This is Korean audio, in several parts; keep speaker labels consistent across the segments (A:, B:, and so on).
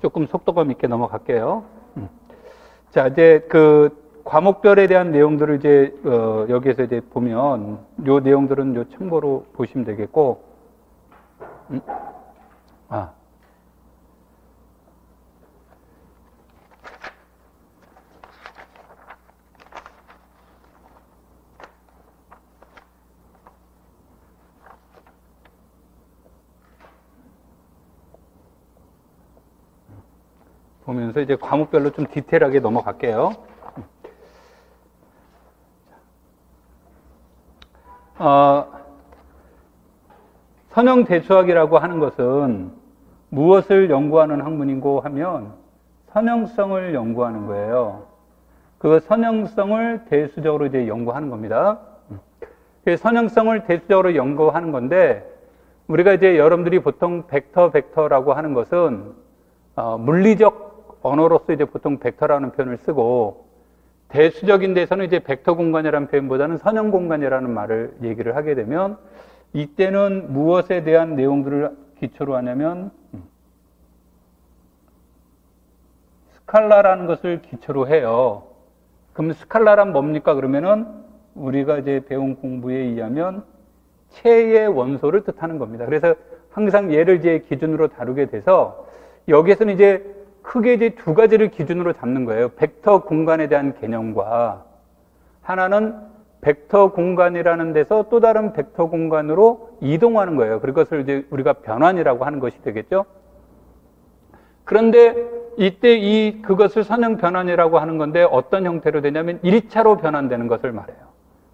A: 조금 속도감 있게 넘어갈게요. 자, 이제 그 과목별에 대한 내용들을 이제 여기에서 이제 보면 요 내용들은 요 참고로 보시면 되겠고, 보면서 이제 과목별로 좀 디테일하게 넘어갈게요. 선형대수학이라고 하는 것은 무엇을 연구하는 학문이고 하면 선형성을 연구하는 거예요. 그 선형성을 대수적으로 이제 연구하는 겁니다. 그 선형성을 대수적으로 연구하는 건데, 우리가 이제 여러분들이 보통 벡터라고 하는 것은 물리적 언어로서 이제 보통 벡터라는 표현을 쓰고, 대수적인 데서는 이제 벡터 공간이라는 표현보다는 선형 공간이라는 말을 얘기를 하게 되면, 이때는 무엇에 대한 내용들을 기초로 하냐면 스칼라라는 것을 기초로 해요. 그럼 스칼라란 뭡니까? 그러면은 우리가 이제 배운 공부에 의하면 체의 원소를 뜻하는 겁니다. 그래서 항상 얘를 이제 기준으로 다루게 돼서 여기에서는 이제 크게 이제 두 가지를 기준으로 잡는 거예요. 벡터 공간에 대한 개념과, 하나는 벡터 공간이라는 데서 또 다른 벡터 공간으로 이동하는 거예요. 그것을 이제 우리가 변환이라고 하는 것이 되겠죠. 그런데 이때 그것을 선형 변환이라고 하는 건데 어떤 형태로 되냐면 1차로 변환되는 것을 말해요.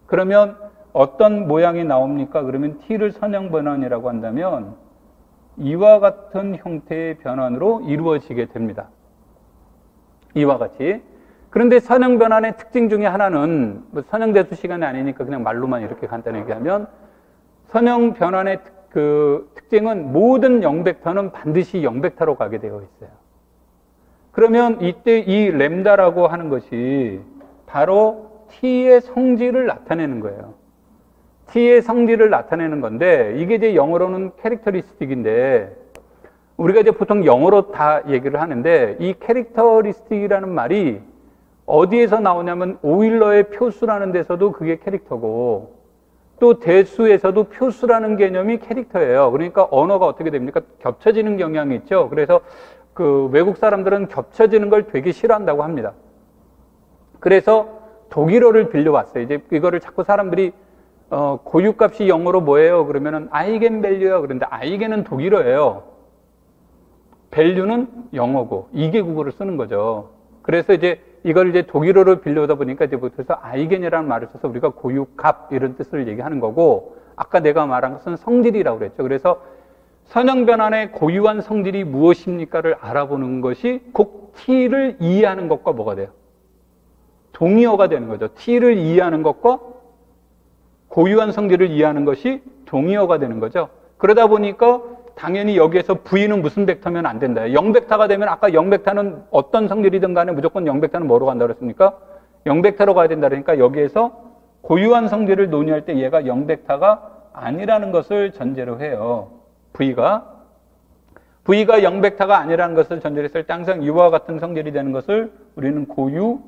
A: 그러면 어떤 모양이 나옵니까? 그러면 T를 선형 변환이라고 한다면 이와 같은 형태의 변환으로 이루어지게 됩니다. 이와 같이. 그런데 선형 변환의 특징 중에 하나는, 선형대수 시간이 아니니까 그냥 말로만 이렇게 간단히 얘기하면, 선형 변환의 그 특징은 모든 0벡터는 반드시 0벡터로 가게 되어 있어요. 그러면 이때 이 램다라고 하는 것이 바로 T의 성질을 나타내는 거예요. T의 성질을 나타내는 건데, 이게 이제 영어로는 캐릭터리스틱인데, 우리가 이제 보통 영어로 다 얘기를 하는데, 이 캐릭터리스틱이라는 말이 어디에서 나오냐면 오일러의 표수라는 데서도 그게 캐릭터고, 또 대수에서도 표수라는 개념이 캐릭터예요. 그러니까 언어가 어떻게 됩니까? 겹쳐지는 경향이 있죠. 그래서 그 외국 사람들은 겹쳐지는 걸 되게 싫어한다고 합니다. 그래서 독일어를 빌려왔어요. 이제 이거를 자꾸 사람들이 고유값이 영어로 뭐예요? 그러면은 아이겐밸류야. 그런데 아이겐은 독일어예요. 밸류는 영어고, 이계국어를 쓰는 거죠. 그래서 이제 이걸 이제 독일어로 빌려오다 보니까 이제 그래서 아이겐이라는 말을 써서 우리가 고유값 이런 뜻을 얘기하는 거고, 아까 내가 말한 것은 성질이라고 그랬죠. 그래서 선형 변환의 고유한 성질이 무엇입니까를 알아보는 것이 꼭 T를 이해하는 것과 뭐가 돼요? 동의어가 되는 거죠. T를 이해하는 것과 고유한 성질을 이해하는 것이 동의어가 되는 거죠. 그러다 보니까 당연히 여기에서 V는 무슨 벡터면 안 된다. 0벡터가 되면 아까 0벡터는 어떤 성질이든 간에 무조건 0벡터는 뭐로 간다고 그랬습니까? 0벡터로 가야 된다 그러니까 여기에서 고유한 성질을 논의할 때 얘가 0벡터가 아니라는 것을 전제로 해요. V가 0벡터가 아니라는 것을 전제로 했을 때 항상 이와 같은 성질이 되는 것을 우리는 고유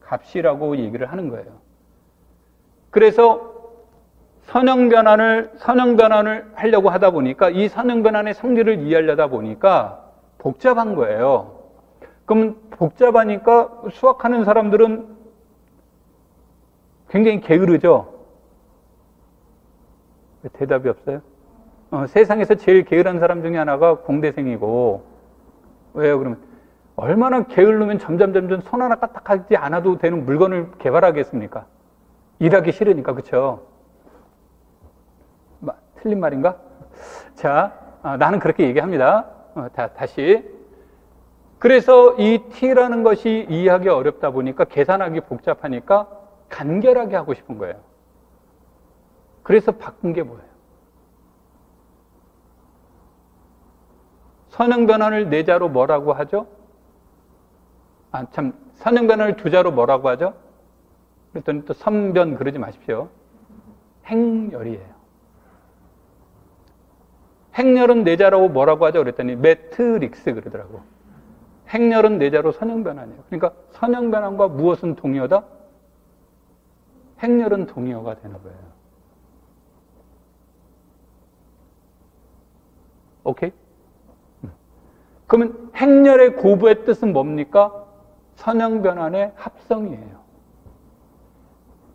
A: 값이라고 얘기를 하는 거예요. 그래서 선형 변환을 하려고 하다 보니까 이 선형 변환의 성질을 이해하려다 보니까 복잡한 거예요. 그럼 복잡하니까 수학하는 사람들은 굉장히 게으르죠? 대답이 없어요? 세상에서 제일 게으른 사람 중에 하나가 공대생이고, 왜요? 그러면 얼마나 게으르면 점점 손 하나 까딱하지 않아도 되는 물건을 개발하겠습니까? 일하기 싫으니까, 그렇죠? 틀린 말인가? 자, 나는 그렇게 얘기합니다. 다시. 그래서 이 T라는 것이 이해하기 어렵다 보니까, 계산하기 복잡하니까 간결하게 하고 싶은 거예요. 그래서 바꾼 게 뭐예요? 선형 변환을 네 자로 뭐라고 하죠? 선형 변환을 두 자로 뭐라고 하죠? 그랬더니 또 선변 그러지 마십시오. 행렬이에요. 행렬은 내자라고 뭐라고 하죠? 그랬더니 매트릭스 그러더라고. 행렬은 내자로 선형변환이에요. 그러니까 선형변환과 무엇은 동의어다? 행렬은 동의어가 되는 거예요. 오케이? 그러면 행렬의 고부의 뜻은 뭡니까? 선형변환의 합성이에요.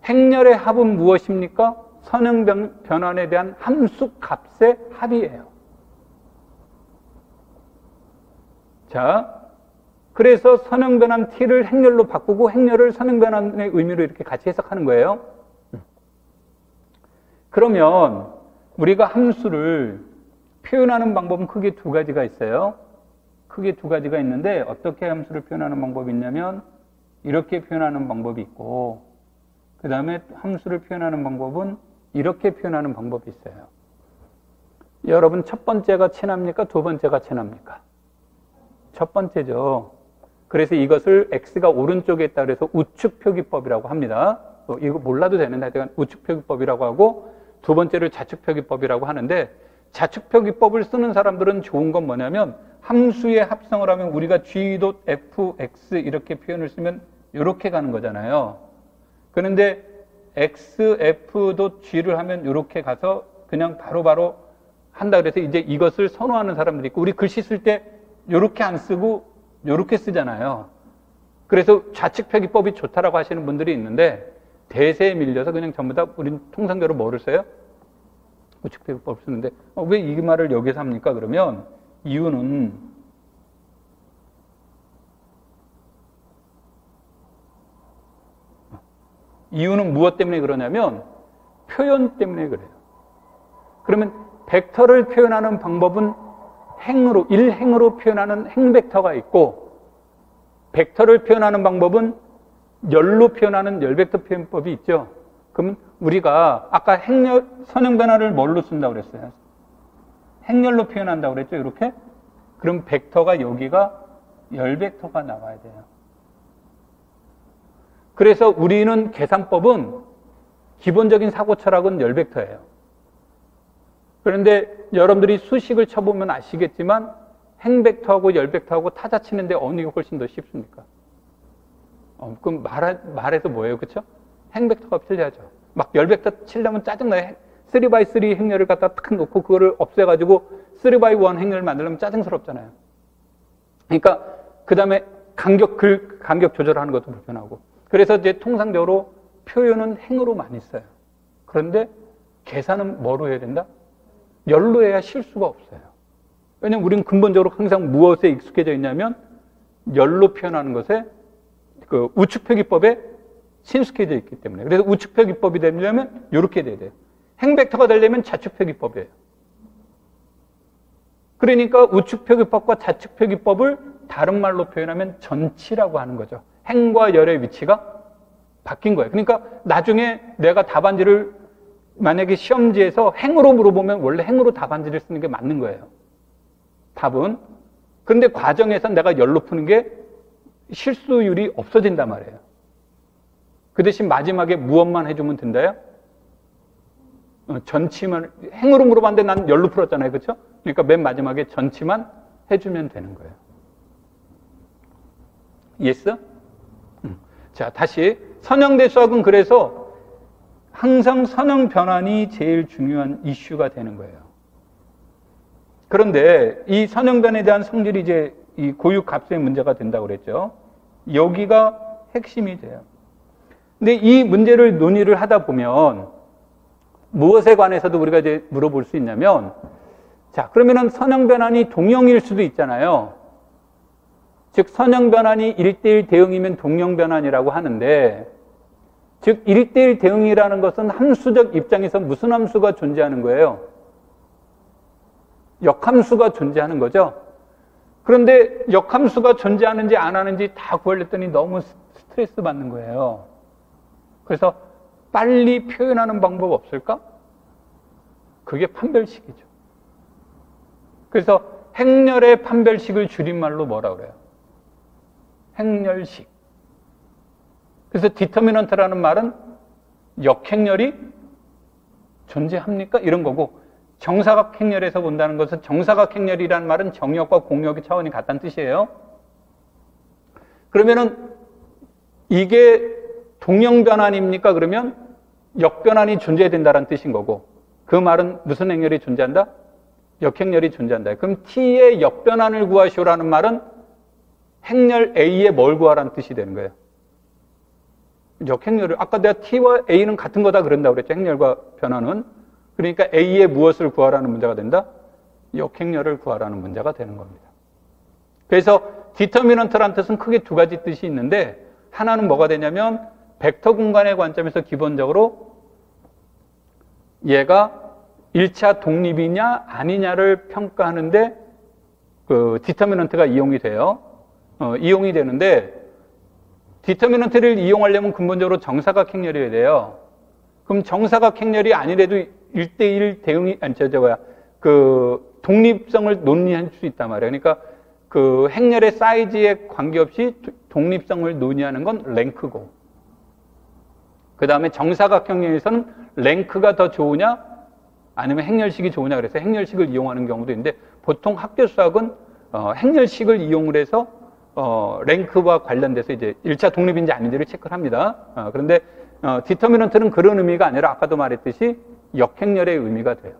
A: 행렬의 합은 무엇입니까? 선형변환에 대한 함수 값의 합이에요. 자, 그래서 선형변환 t를 행렬로 바꾸고 행렬을 선형변환의 의미로 이렇게 같이 해석하는 거예요. 그러면 우리가 함수를 표현하는 방법은 크게 두 가지가 있어요. 크게 두 가지가 있는데 어떻게 함수를 표현하는 방법이 있냐면 이렇게 표현하는 방법이 있고 그 다음에 함수를 표현하는 방법은 이렇게 표현하는 방법이 있어요. 여러분 첫 번째가 친합니까? 두 번째가 친합니까? 첫 번째죠. 그래서 이것을 x가 오른쪽에 있다 그래서 우측표기법이라고 합니다. 이거 몰라도 되는데 하여간 우측표기법이라고 하고 두 번째를 좌측표기법이라고 하는데 좌측표기법을 쓰는 사람들은 좋은 건 뭐냐면 함수의 합성을 하면 우리가 g.fx 이렇게 표현을 쓰면 이렇게 가는 거잖아요. 그런데 xf.g를 하면 이렇게 가서 그냥 바로바로 한다 그래서 이제 이것을 선호하는 사람들이 있고 우리 글씨 쓸 때 이렇게 안 쓰고 이렇게 쓰잖아요. 그래서 좌측표기법이 좋다라고 하시는 분들이 있는데 대세에 밀려서 그냥 전부 다 우린 통상적으로 뭐를 써요? 우측표기법을 쓰는데 왜 이 말을 여기서 합니까? 그러면 이유는 무엇 때문에 그러냐면 표현 때문에 그래요. 그러면 벡터를 표현하는 방법은 행으로, 일행으로 표현하는 행벡터가 있고 벡터를 표현하는 방법은 열로 표현하는 열벡터 표현법이 있죠. 그러면 우리가 아까 행렬, 선형변화를 뭘로 쓴다고 그랬어요? 행렬로 표현한다고 그랬죠, 이렇게? 그럼 벡터가 여기가 열벡터가 나와야 돼요. 그래서 우리는 계산법은 기본적인 사고 철학은 열벡터예요. 그런데 여러분들이 수식을 쳐보면 아시겠지만 행벡터하고 열벡터하고 타자 치는데 어느 게 훨씬 더 쉽습니까? 그럼 말해서 뭐예요, 그렇죠? 행벡터가 편리하죠. 막 열벡터 치려면 짜증나요. 3x3 행렬을 갖다 탁 놓고 그거를 없애가지고 3x1 행렬을 만들려면 짜증스럽잖아요. 그러니까 그 다음에 간격 조절하는 것도 불편하고. 그래서 이제 통상적으로 표현은 행으로 많이 써요. 그런데 계산은 뭐로 해야 된다? 열로 해야 실수가 없어요. 왜냐면 우리는 근본적으로 항상 무엇에 익숙해져 있냐면 열로 표현하는 것에 그 우측표기법에 친숙해져 있기 때문에. 그래서 우측표기법이 되려면 이렇게 돼야 돼요. 행벡터가 되려면 좌측표기법이에요. 그러니까 우측표기법과 좌측표기법을 다른 말로 표현하면 전치라고 하는 거죠. 행과 열의 위치가 바뀐 거예요. 그러니까 나중에 내가 답안지를 만약에 시험지에서 행으로 물어보면 원래 행으로 답안지를 쓰는 게 맞는 거예요. 답은. 그런데 과정에서 내가 열로 푸는 게 실수율이 없어진단 말이에요. 그 대신 마지막에 무엇만 해주면 된다요? 전치만, 행으로 물어봤는데 난 열로 풀었잖아요. 그렇죠? 그러니까 맨 마지막에 전치만 해주면 되는 거예요. 이해했어? 자, 다시. 선형대수학은 그래서 항상 선형 변환이 제일 중요한 이슈가 되는 거예요. 그런데 이 선형 변환에 대한 성질이 이제 이 고유 값의 문제가 된다고 그랬죠. 여기가 핵심이 돼요. 근데 이 문제를 논의를 하다 보면 무엇에 관해서도 우리가 이제 물어볼 수 있냐면, 자, 그러면은 선형 변환이 동형일 수도 있잖아요. 즉, 선형 변환이 1:1 대응이면 동형 변환이라고 하는데, 즉 1:1 대응이라는 것은 함수적 입장에서 무슨 함수가 존재하는 거예요? 역함수가 존재하는 거죠. 그런데 역함수가 존재하는지 안 하는지 다 구하려더니 너무 스트레스 받는 거예요. 그래서 빨리 표현하는 방법 없을까? 그게 판별식이죠. 그래서 행렬의 판별식을 줄임말로 뭐라 그래요? 행렬식. 그래서 디터미넌트라는 말은 역행렬이 존재합니까? 이런 거고, 정사각행렬에서 본다는 것은 정사각행렬이라는 말은 정역과 공역의 차원이 같다는 뜻이에요. 그러면은 이게 동형변환입니까? 그러면 역변환이 존재된다는 뜻인 거고, 그 말은 무슨 행렬이 존재한다? 역행렬이 존재한다. 그럼 T의 역변환을 구하시오라는 말은 행렬 A에 뭘 구하라는 뜻이 되는 거예요. 역행렬을, 아까 내가 T와 A는 같은 거다 그런다고 그랬죠. 행렬과 변환은. 그러니까 A의 무엇을 구하라는 문제가 된다? 역행렬을 구하라는 문제가 되는 겁니다. 그래서 디터미넌트라는 뜻은 크게 두 가지 뜻이 있는데, 하나는 뭐가 되냐면 벡터 공간의 관점에서 기본적으로 얘가 1차 독립이냐 아니냐를 평가하는데 그 디터미넌트가 이용이 돼요. 이용이 되는데, 디터미넌트를 이용하려면 근본적으로 정사각행렬이어야 돼요. 그럼 정사각행렬이 아니래도 1대1 대응이, 그 독립성을 논의할 수 있단 말이에요. 그러니까 그 행렬의 사이즈에 관계없이 독립성을 논의하는 건 랭크고, 그 다음에 정사각형에서는 랭크가 더 좋으냐 아니면 행렬식이 좋으냐 그래서 행렬식을 이용하는 경우도 있는데, 보통 학교 수학은 행렬식을 이용을 해서 랭크와 관련돼서 이제 1차 독립인지 아닌지를 체크를 합니다. 그런데 디터미넌트는 그런 의미가 아니라 아까도 말했듯이 역행렬의 의미가 돼요.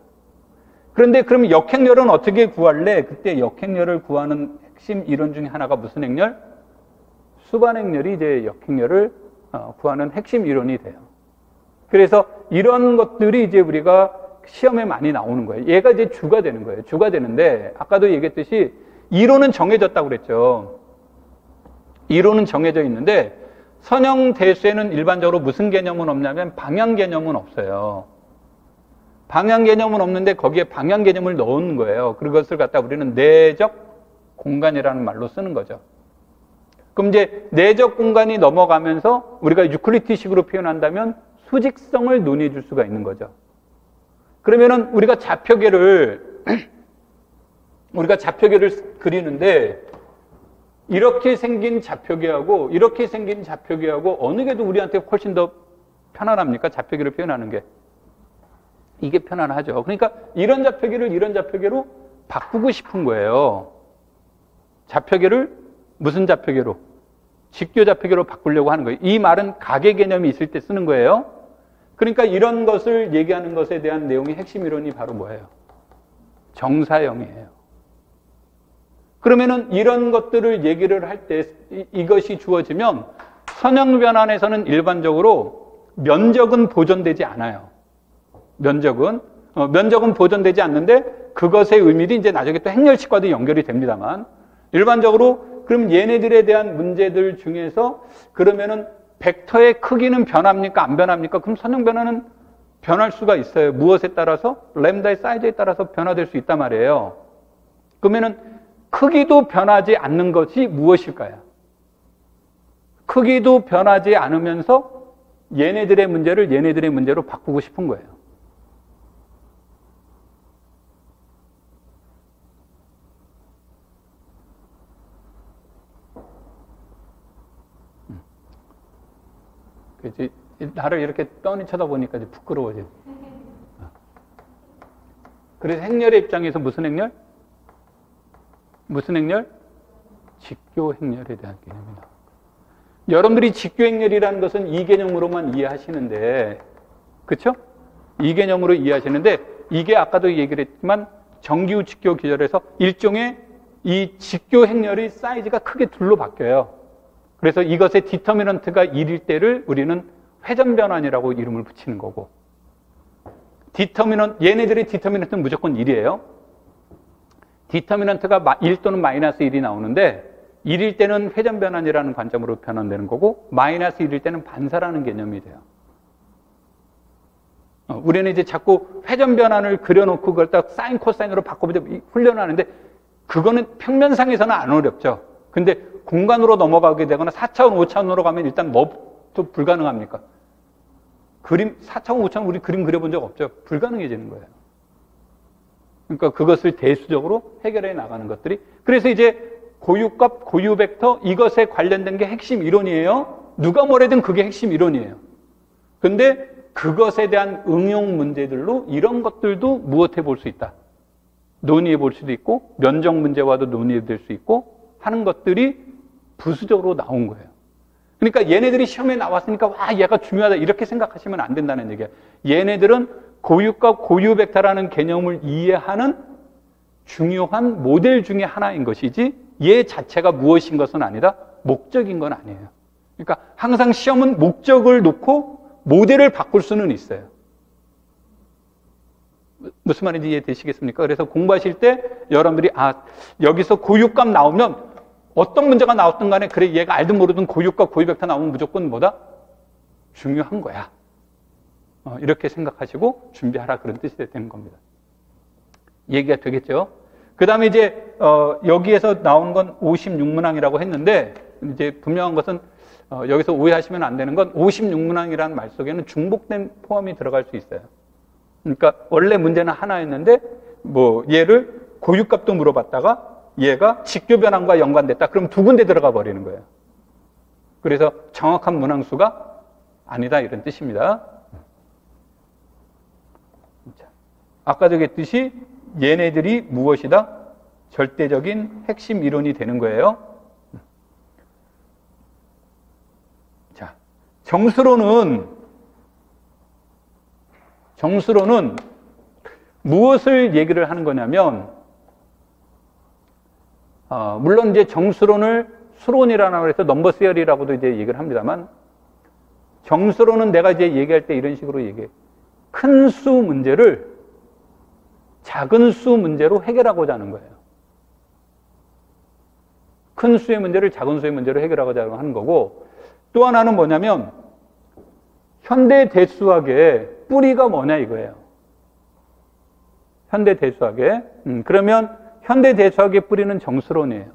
A: 그런데 그럼 역행렬은 어떻게 구할래? 그때 역행렬을 구하는 핵심 이론 중에 하나가 무슨 행렬? 수반행렬이 이제 역행렬을 구하는 핵심 이론이 돼요. 그래서 이런 것들이 이제 우리가 시험에 많이 나오는 거예요. 얘가 이제 주가 되는 거예요. 주가 되는데, 아까도 얘기했듯이 이론은 정해졌다고 그랬죠. 이론은 정해져 있는데, 선형 대수에는 일반적으로 무슨 개념은 없냐면 방향 개념은 없어요. 방향 개념은 없는데 거기에 방향 개념을 넣은 거예요. 그것을 갖다 우리는 내적 공간이라는 말로 쓰는 거죠. 그럼 이제 내적 공간이 넘어가면서 우리가 유클리드식으로 표현한다면 수직성을 논의해 줄 수가 있는 거죠. 그러면은 우리가 좌표계를 그리는데, 이렇게 생긴 좌표계하고 이렇게 생긴 좌표계하고 어느 게 더 우리한테 훨씬 더 편안합니까? 좌표계를 표현하는 게. 이게 편안하죠. 그러니까 이런 좌표계를 이런 좌표계로 바꾸고 싶은 거예요. 좌표계를 무슨 좌표계로? 직교 좌표계로 바꾸려고 하는 거예요. 이 말은 가계 개념이 있을 때 쓰는 거예요. 그러니까 이런 것을 얘기하는 것에 대한 내용의 핵심 이론이 바로 뭐예요? 정사형이에요. 그러면은 이런 것들을 얘기를 할 때 이것이 주어지면 선형 변환에서는 일반적으로 면적은 보존되지 않아요. 면적은 보존되지 않는데, 그것의 의미도 이제 나중에 또 행렬식과도 연결이 됩니다만, 일반적으로 그럼 얘네들에 대한 문제들 중에서 그러면은 벡터의 크기는 변합니까? 안 변합니까? 그럼 선형 변화는 변할 수가 있어요. 무엇에 따라서? 램다의 사이즈에 따라서 변화될 수 있단 말이에요. 그러면은 크기도 변하지 않는 것이 무엇일까요? 크기도 변하지 않으면서 얘네들의 문제를 얘네들의 문제로 바꾸고 싶은 거예요. 그치? 나를 이렇게 뻔히 쳐다보니까 이제 부끄러워져. 그래서 행렬의 입장에서 무슨 행렬? 무슨 행렬? 직교 행렬에 대한 개념이다. 여러분들이 직교 행렬이라는 것은 이 개념으로만 이해하시는데, 그렇죠? 이 개념으로 이해하시는데, 이게 아까도 얘기를 했지만 정기후 직교 기절에서 일종의 이 직교 행렬의 사이즈가 크게 둘로 바뀌어요. 그래서 이것의 디터미넌트가 1일 때를 우리는 회전 변환이라고 이름을 붙이는 거고, 얘네들의 디터미넌트는 무조건 1이에요. 디터미넌트가 1 또는 마이너스 1이 나오는데, 1일 때는 회전 변환이라는 관점으로 변환되는 거고, 마이너스 1일 때는 반사라는 개념이 돼요. 우리는 이제 자꾸 회전 변환을 그려놓고 그걸 딱 사인 코사인으로 바꿔보자 훈련하는데, 그거는 평면상에서는 안 어렵죠. 근데 공간으로 넘어가게 되거나 4차원, 5차원으로 가면 일단 뭐도 불가능합니까? 4차원, 5차원 우리 그림 그려본 적 없죠. 불가능해지는 거예요. 그러니까 그것을 대수적으로 해결해 나가는 것들이. 그래서 이제 고유값, 고유벡터, 이것에 관련된 게 핵심 이론이에요. 누가 뭐래든 그게 핵심 이론이에요. 근데 그것에 대한 응용 문제들로 이런 것들도 무엇해 볼 수 있다. 논의해 볼 수도 있고 면적 문제와도 논의해 볼 수 있고 하는 것들이 부수적으로 나온 거예요. 그러니까 얘네들이 시험에 나왔으니까 와 얘가 중요하다 이렇게 생각하시면 안 된다는 얘기예요. 얘네들은 고유값, 고유벡터라는 개념을 이해하는 중요한 모델 중에 하나인 것이지 얘 자체가 무엇인 것은 아니다. 목적인 건 아니에요. 그러니까 항상 시험은 목적을 놓고 모델을 바꿀 수는 있어요. 무슨 말인지 이해되시겠습니까? 그래서 공부하실 때 여러분들이 여기서 고유값 나오면 어떤 문제가 나왔든 간에 그래 얘가 알든 모르든 고유값, 고유벡터 나오면 무조건 뭐다? 중요한 거야. 이렇게 생각하시고 준비하라 그런 뜻이 되는 겁니다. 얘기가 되겠죠? 그 다음에 이제 여기에서 나온 건 56문항이라고 했는데 이제 분명한 것은 여기서 오해하시면 안 되는 건 56문항이라는 말 속에는 중복된 포함이 들어갈 수 있어요. 그러니까 원래 문제는 하나였는데 뭐 얘를 고유값도 물어봤다가 얘가 직교변환과 연관됐다. 그럼 두 군데 들어가 버리는 거예요. 그래서 정확한 문항수가 아니다 이런 뜻입니다. 아까 얘기했듯이 얘네들이 무엇이다? 절대적인 핵심 이론이 되는 거예요. 자, 정수로는 무엇을 얘기를 하는 거냐면, 물론 이제 정수론을 수론이라고 해서 넘버 시어리라고도 이제 얘기를 합니다만, 정수론은 내가 이제 얘기할 때 이런 식으로 얘기해. 큰 수 문제를 작은 수 문제로 해결하고자 하는 거예요. 큰 수의 문제를 작은 수의 문제로 해결하고자 하는 거고, 또 하나는 뭐냐면 현대 대수학의 뿌리가 뭐냐 이거예요. 현대 대수학의 그러면 현대 대수학의 뿌리는 정수론이에요.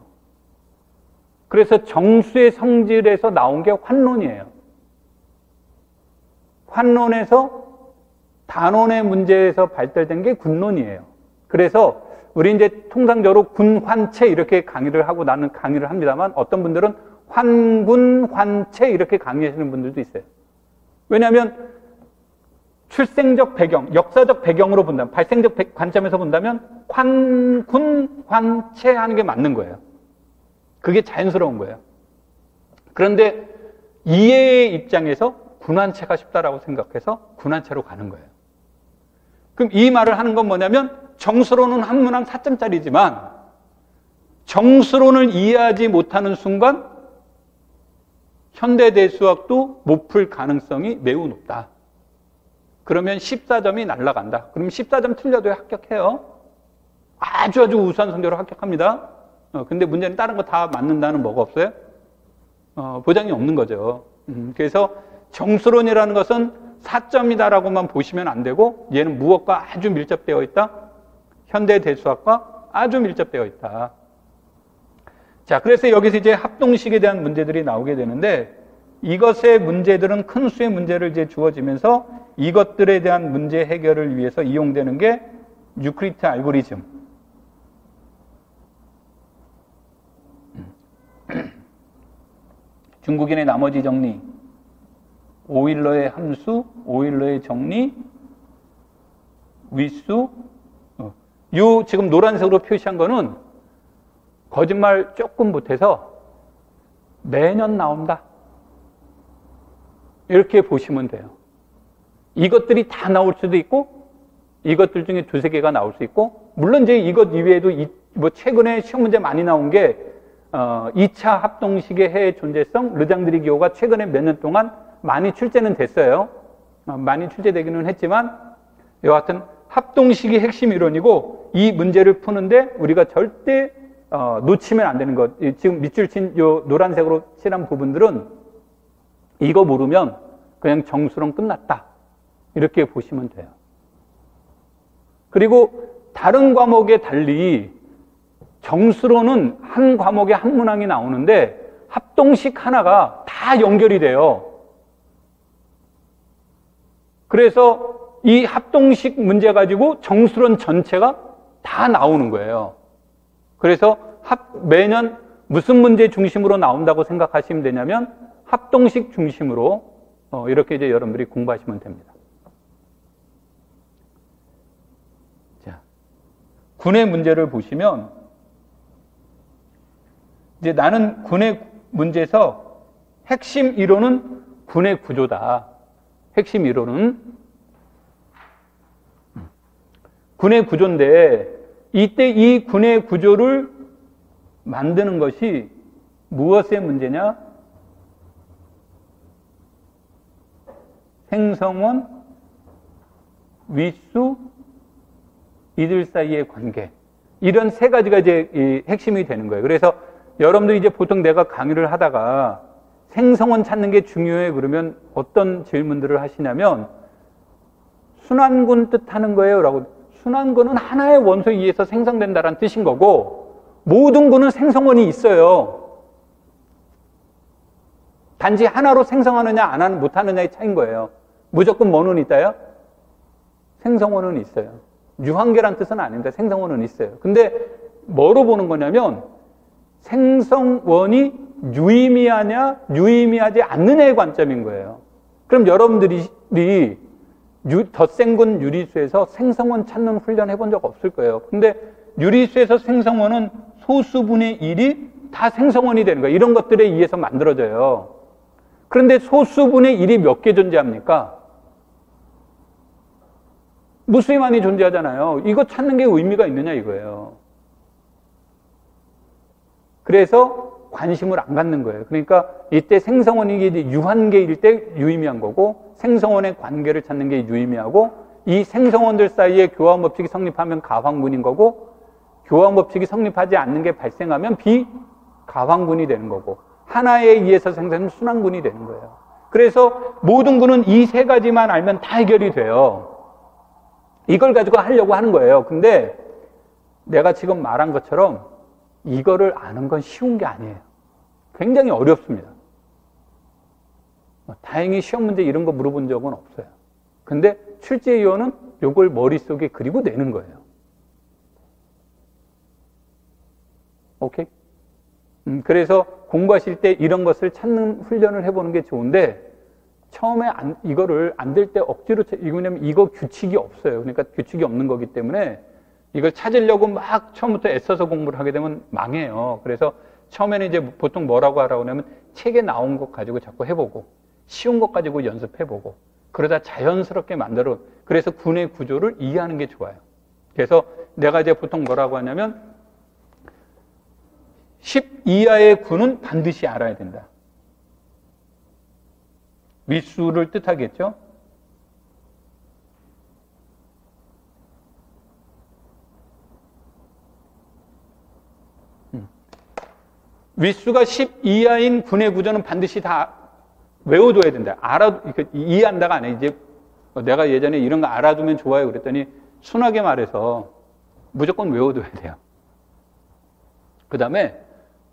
A: 그래서 정수의 성질에서 나온 게 환론이에요. 환론에서 단원의 문제에서 발달된 게 군론이에요. 그래서 우리 이제 통상적으로 군환체 이렇게 강의를 하고 나는 강의를 합니다만 어떤 분들은 환군, 환체 이렇게 강의하시는 분들도 있어요. 왜냐하면 출생적 배경, 역사적 배경으로 본다면, 발생적 관점에서 본다면 환군, 환체 하는 게 맞는 거예요. 그게 자연스러운 거예요. 그런데 이해의 입장에서 군환체가 쉽다라고 생각해서 군환체로 가는 거예요. 그럼 이 말을 하는 건 뭐냐면 정수론은 한 문항 4점짜리지만 정수론을 이해하지 못하는 순간 현대대수학도 못 풀 가능성이 매우 높다. 그러면 14점이 날아간다. 그럼 14점 틀려도 합격해요. 아주 우수한 성적으로 합격합니다. 근데 문제는 다른 거 다 맞는다는 뭐가 없어요? 보장이 없는 거죠. 그래서 정수론이라는 것은 4점이다라고만 보시면 안 되고 얘는 무엇과 아주 밀접되어 있다? 현대대수학과 아주 밀접되어 있다. 자, 그래서 여기서 이제 합동식에 대한 문제들이 나오게 되는데 이것의 문제들은 큰 수의 문제를 이제 주어지면서 이것들에 대한 문제 해결을 위해서 이용되는 게 유클리드 알고리즘. 중국인의 나머지 정리, 오일러의 함수, 오일러의 정리, 위수. 요 지금 노란색으로 표시한 거는 거짓말 조금 못해서 매년 나온다. 이렇게 보시면 돼요. 이것들이 다 나올 수도 있고 이것들 중에 두세 개가 나올 수 있고 물론 이제 이것 이외에도 뭐 최근에 시험 문제 많이 나온 게 2차 합동식의 해의 존재성, 르장드리 기호가 최근에 몇 년 동안 많이 출제는 됐어요. 많이 출제되기는 했지만 여하튼 합동식이 핵심 이론이고 이 문제를 푸는데 우리가 절대 놓치면 안 되는 것. 지금 밑줄 친 요 노란색으로 칠한 부분들은 이거 모르면 그냥 정수론 끝났다. 이렇게 보시면 돼요. 그리고 다른 과목에 달리 정수론은 한 과목에 한 문항이 나오는데 합동식 하나가 다 연결이 돼요. 그래서 이 합동식 문제 가지고 정수론 전체가 다 나오는 거예요. 그래서 매년 무슨 문제 중심으로 나온다고 생각하시면 되냐면 합동식 중심으로 이렇게 이제 여러분들이 공부하시면 됩니다. 군의 문제를 보시면 이제 나는 군의 문제에서 핵심 이론은 군의 구조다. 핵심 이론은 군의 구조인데 이때 이 군의 구조를 만드는 것이 무엇의 문제냐? 생성원, 윗수, 이들 사이의 관계. 이런 세 가지가 이제 이 핵심이 되는 거예요. 그래서 여러분들이 이제 보통 내가 강의를 하다가 생성원 찾는 게 중요해 그러면 어떤 질문들을 하시냐면 순환군 뜻하는 거예요 라고. 순환군은 하나의 원소에 의해서 생성된다는 뜻인 거고 모든 군은 생성원이 있어요. 단지 하나로 생성하느냐 안 하는 못하느냐의 차이인 거예요. 무조건 뭐는 있다요? 생성원은 있어요. 유한계란 뜻은 아닌데 생성원은 있어요. 근데 뭐로 보는 거냐면 생성원이 유의미하냐 유의미하지 않느냐의 관점인 거예요. 그럼 여러분들이 덧생군 유리수에서 생성원 찾는 훈련 해본 적 없을 거예요. 근데 유리수에서 생성원은 소수분의 1이 다 생성원이 되는 거예요. 이런 것들에 의해서 만들어져요. 그런데 소수분의 1이 몇 개 존재합니까? 무수히 많이 존재하잖아요. 이거 찾는 게 의미가 있느냐 이거예요. 그래서 관심을 안 갖는 거예요. 그러니까 이때 생성원이 유한계일 때 유의미한 거고 생성원의 관계를 찾는 게 유의미하고 이 생성원들 사이에 교환법칙이 성립하면 가황분인 거고 교환법칙이 성립하지 않는 게 발생하면 비가황분이 되는 거고 하나에 의해서 생성된 순환군이 되는 거예요. 그래서 모든 군은 이 세 가지만 알면 다 해결이 돼요. 이걸 가지고 하려고 하는 거예요. 근데 내가 지금 말한 것처럼 이거를 아는 건 쉬운 게 아니에요. 굉장히 어렵습니다. 다행히 시험 문제 이런 거 물어본 적은 없어요. 근데 출제위원은 이걸 머릿속에 그리고 내는 거예요. 오케이? 그래서 공부하실 때 이런 것을 찾는 훈련을 해보는 게 좋은데 처음에 이거를 안 될 때 억지로 왜냐면 이거 규칙이 없어요. 그러니까 규칙이 없는 거기 때문에 이걸 찾으려고 막 처음부터 애써서 공부를 하게 되면 망해요. 그래서 처음에는 이제 보통 뭐라고 하라고 하냐면 책에 나온 것 가지고 자꾸 해보고 쉬운 것 가지고 연습해보고 그러다 자연스럽게 만들어. 그래서 군의 구조를 이해하는 게 좋아요. 그래서 내가 이제 보통 뭐라고 하냐면 10 이하의 군은 반드시 알아야 된다. 윗수를 뜻하겠죠? 윗수가 10 이하인 군의 구조는 반드시 다 외워둬야 된다. 이해한다가 아니에요. 이제 내가 예전에 이런 거 알아두면 좋아요 그랬더니 순하게 말해서 무조건 외워둬야 돼요. 그 다음에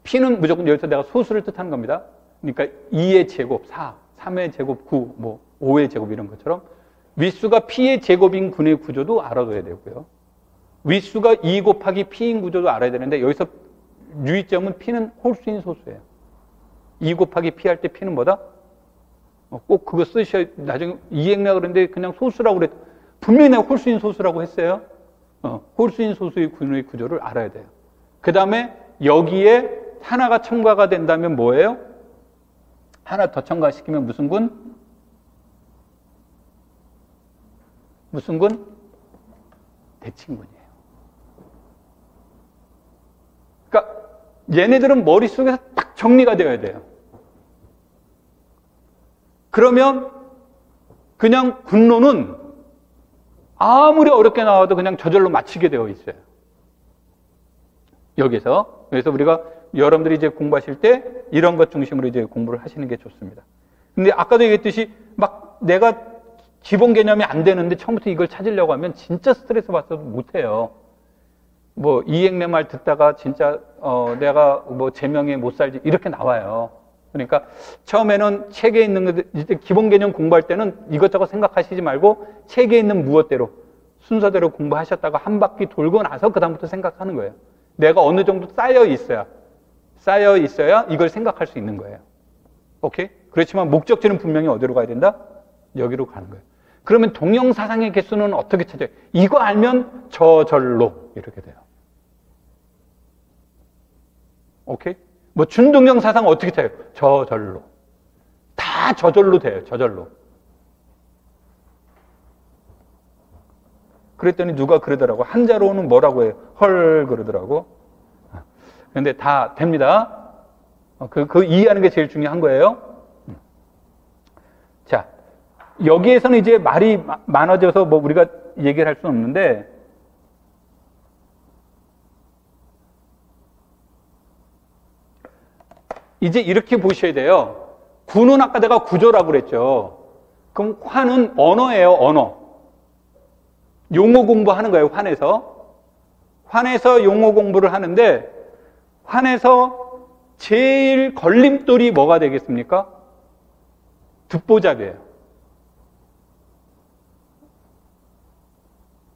A: P는 무조건 여기서 내가 소수를 뜻하는 겁니다. 그러니까 2의 제곱 4, 3의 제곱 9, 뭐 5의 제곱 이런 것처럼 윗수가 P의 제곱인 군의 구조도 알아둬야 되고요. 윗수가 2 곱하기 P인 구조도 알아야 되는데 여기서 유의점은 P는 홀수인 소수예요. 2 곱하기 P 할 때 P는 뭐다? 꼭 그거 쓰셔야, 나중에 이행라 그러는데 그냥 소수라고 그랬, 분명히 내가 홀수인 소수라고 했어요. 홀수인 소수의 군의 구조를 알아야 돼요. 그 다음에 여기에 하나가 첨가가 된다면 뭐예요? 하나 더 첨가시키면 무슨 군? 무슨 군? 대칭군이에요. 그러니까 얘네들은 머릿속에서 딱 정리가 되어야 돼요. 그러면 그냥 군론은 아무리 어렵게 나와도 그냥 저절로 맞히게 되어 있어요. 여기서. 그래서 우리가 여러분들이 이제 공부하실 때 이런 것 중심으로 이제 공부를 하시는 게 좋습니다. 근데 아까도 얘기했듯이 막 내가 기본 개념이 안 되는데 처음부터 이걸 찾으려고 하면 진짜 스트레스 받아서 못해요. 뭐 이행내 말 듣다가 진짜 내가 뭐 제명에 못 살지 이렇게 나와요. 그러니까 처음에는 책에 있는 것, 이제 기본 개념 공부할 때는 이것저것 생각하시지 말고 책에 있는 무엇대로 순서대로 공부하셨다가 한 바퀴 돌고 나서 그 다음부터 생각하는 거예요. 내가 어느 정도 쌓여 있어야 이걸 생각할 수 있는 거예요. 오케이? 그렇지만 목적지는 분명히 어디로 가야 된다? 여기로 가는 거예요. 그러면 동형사상의 개수는 어떻게 찾아요? 이거 알면 저절로 이렇게 돼요. 오케이? 뭐 준동형사상 어떻게 찾아요? 저절로. 다 저절로 돼요. 저절로. 그랬더니 누가 그러더라고. 한자로는 뭐라고 해요? 헐 그러더라고. 그런데 다 됩니다. 그 이해하는 게 제일 중요한 거예요. 자, 여기에서는 이제 말이 많아져서 뭐 우리가 얘기를 할 수는 없는데, 이제 이렇게 보셔야 돼요. 구는 아까 내가 구조라고 그랬죠. 그럼 화는 언어예요, 언어. 용어 공부하는 거예요, 환에서. 환에서 용어 공부를 하는데, 환에서 제일 걸림돌이 뭐가 되겠습니까? 듣보잡이에요.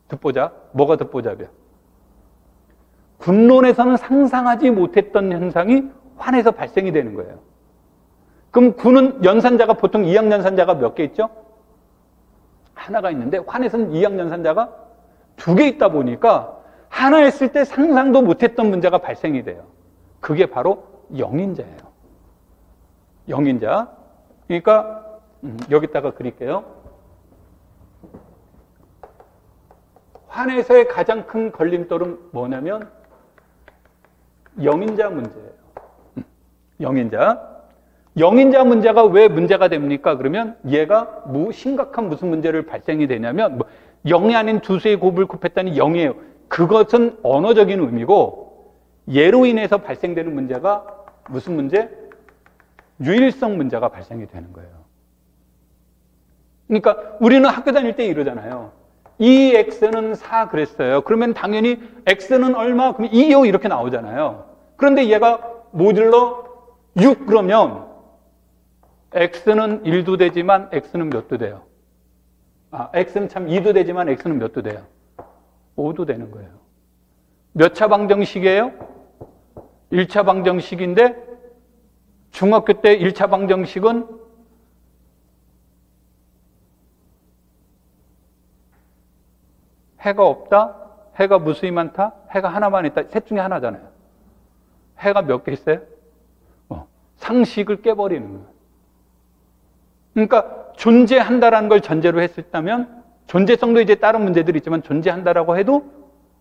A: 듣보잡? 뭐가 듣보잡이야? 군론에서는 상상하지 못했던 현상이 환에서 발생이 되는 거예요. 그럼 군은 연산자가 보통 이항연산자가 몇 개 있죠? 하나가 있는데 환에서는 이항연산자가 2개 있다 보니까 하나 했을 때 상상도 못했던 문제가 발생이 돼요. 그게 바로 영인자예요. 영인자. 그러니까 여기다가 그릴게요. 환에서의 가장 큰 걸림돌은 뭐냐면 영인자 문제예요. 영인자. 영인자 문제가 왜 문제가 됩니까? 그러면 얘가 심각한 무슨 문제를 발생이 되냐면, 영이 아닌 두수의 곱을 곱했다니 영이에요. 그것은 언어적인 의미고, 얘로 인해서 발생되는 문제가 무슨 문제? 유일성 문제가 발생이 되는 거예요. 그러니까 우리는 학교 다닐 때 이러잖아요. 이 x는 4 그랬어요. 그러면 당연히 x는 얼마? 그러면 2요 이렇게 나오잖아요. 그런데 얘가 모듈러 6 그러면 x는 1도 되지만 x는 몇 도 돼요? x는 참 2도 되지만 x는 몇 도 돼요? 5도 되는 거예요. 몇 차 방정식이에요? 1차 방정식인데 중학교 때 1차 방정식은 해가 없다? 해가 무수히 많다? 해가 하나만 있다? 셋 중에 하나잖아요. 해가 몇 개 있어요? 상식을 깨버리는 거예요. 그러니까 존재한다라는 걸 전제로 했었다면, 존재성도 이제 다른 문제들이 있지만 존재한다라고 해도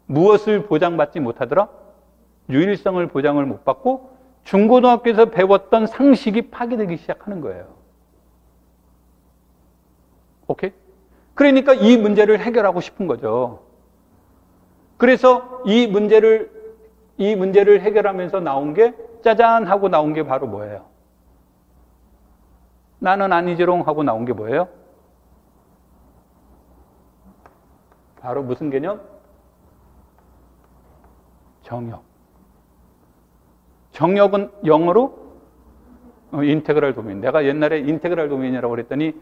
A: 무엇을 보장받지 못하더라? 유일성을 보장을 못 받고 중고등학교에서 배웠던 상식이 파괴되기 시작하는 거예요. 오케이? 그러니까 이 문제를 해결하고 싶은 거죠. 그래서 이 문제를 해결하면서 나온 게 짜잔 하고 나온 게 바로 뭐예요? 나는 아니지롱 하고 나온 게 뭐예요? 바로 무슨 개념? 정역. 정역은 영어로 인테그랄 도메인. 내가 옛날에 인테그랄 도메인이라고 그랬더니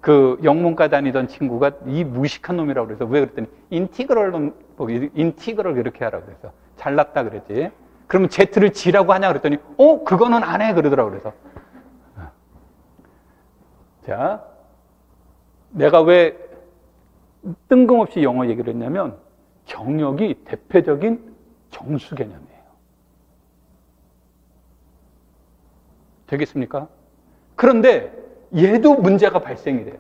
A: 그 영문과 다니던 친구가 이 무식한 놈이라고 그래서, 왜 그랬더니 인티그럴 그렇게 하라고 그래서 잘났다 그랬지. 그러면 Z를 G라고 하냐 그랬더니 그거는 안 해 그러더라고. 그래서 자, 내가 왜 뜬금없이 영어 얘기를 했냐면 정역이 대표적인 정수 개념이에요. 되겠습니까? 그런데 얘도 문제가 발생이 돼요.